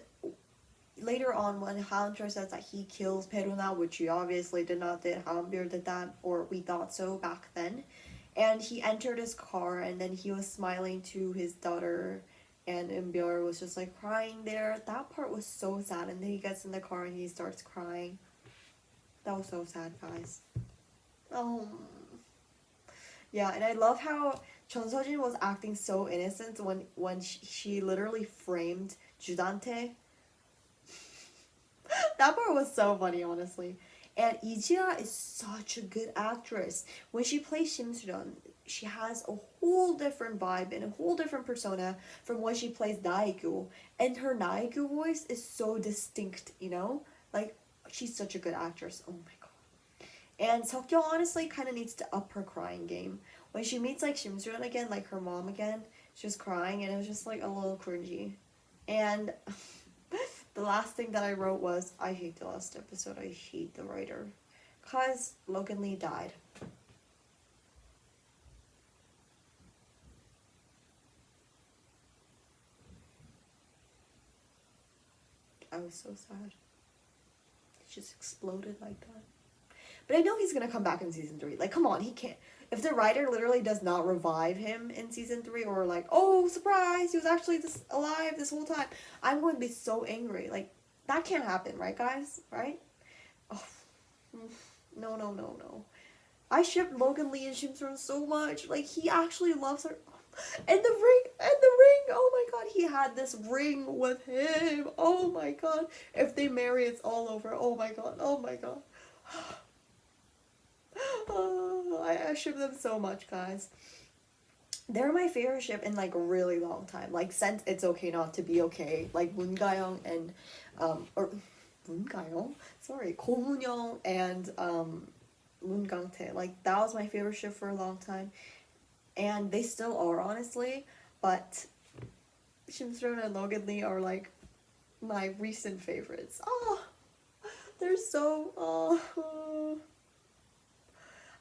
later on when Hancho says that he kills Peruna, which he obviously did not did, Hanbir did that, or we thought so back then. And he entered his car and then he was smiling to his daughter and Imbyor was just like crying there. That part was so sad, and then he gets in the car and he starts crying. That was so sad, guys. Oh. Yeah, and I love how Chun Seo-jin was acting so innocent when she literally framed Judante. That part was so funny, honestly. And Ijia is such a good actress. When she plays Shimsuran, she has a whole different vibe and a whole different persona from when she plays Naegyo. And her Naegyo voice is so distinct, you know? Like, she's such a good actress. Oh my god. And Seokyo honestly kind of needs to up her crying game. When she meets like Shimsuran again, like her mom again, she was crying and it was just like a little cringy. And the last thing that I wrote was, I hate the last episode, I hate the writer. Cause Logan Lee died. I was so sad. It just exploded like that. But I know he's gonna come back in season 3. Like, come on, he can't. If the writer literally does not revive him in season 3, or like, oh, surprise, he was actually alive this whole time, I'm going to be so angry. Like, that can't happen, right, guys? Right? Oh, no, no, no, no. I ship Logan Lee and Shimsun so much. Like, he actually loves her. And the ring, oh my god, he had this ring with him. Oh my god. If they marry, it's all over. Oh my god, oh my god. Oh, I ship them so much, guys. They're my favorite ship in like a really long time. Like since It's Okay Not to Be Okay, like Moon Ga-young and or Moon Ga-young, sorry, Ko Moon-young and Moon Gang-tae. Like that was my favorite ship for a long time, and they still are honestly. But Shimsun and Logan Lee are like my recent favorites. Oh, they're so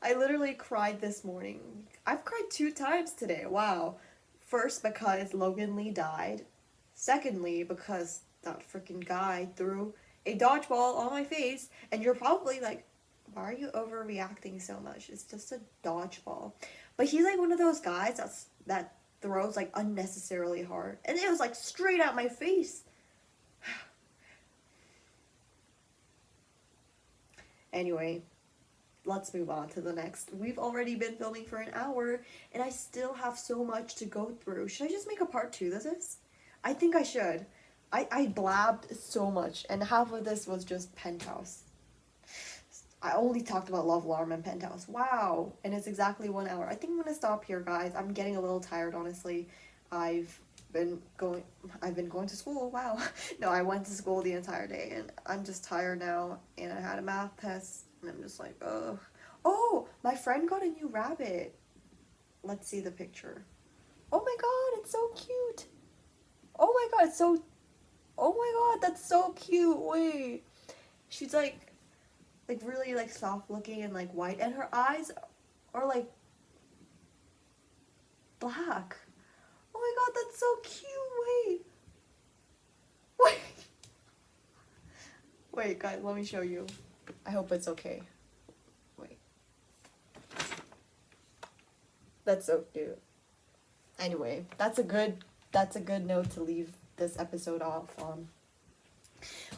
I literally cried this morning. I've cried 2 times today. Wow. First, because Logan Lee died. Secondly, because that freaking guy threw a dodgeball on my face. And you're probably like, why are you overreacting so much? It's just a dodgeball. But he's like one of those guys that throws like unnecessarily hard. And it was like straight at my face. Anyway, let's move on to the next. We've already been filming for an hour, and I still have so much to go through. Should I just make a part 2 of this? I think I should. I blabbed so much, and half of this was just Penthouse. I only talked about Love Alarm and Penthouse. Wow. And it's exactly 1 hour. I think I'm gonna stop here, guys. I'm getting a little tired, honestly. I've been going to school. Wow. No, I went to school the entire day, and I'm just tired now, and I had a math test. And I'm just like, ugh. Oh, my friend got a new rabbit. Let's see the picture. Oh my god, it's so cute. Oh my god, it's so... Oh my god, that's so cute. Wait. She's like really like soft looking and like white. And her eyes are like black. Oh my god, that's so cute. Wait. Wait. Wait, guys, let me show you. I hope it's okay. Wait. That's so cute. Anyway, that's a good note to leave this episode off on.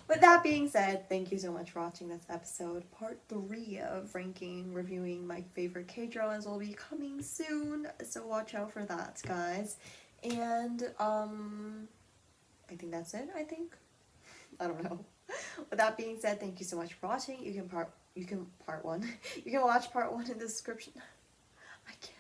With that being said, thank you so much for watching this episode. Part 3 of reviewing my favorite K-dramas will be coming soon, so watch out for that, guys. And I think that's it. I don't know. With that being said, thank you so much for watching. You can watch part 1 in the description. I can't.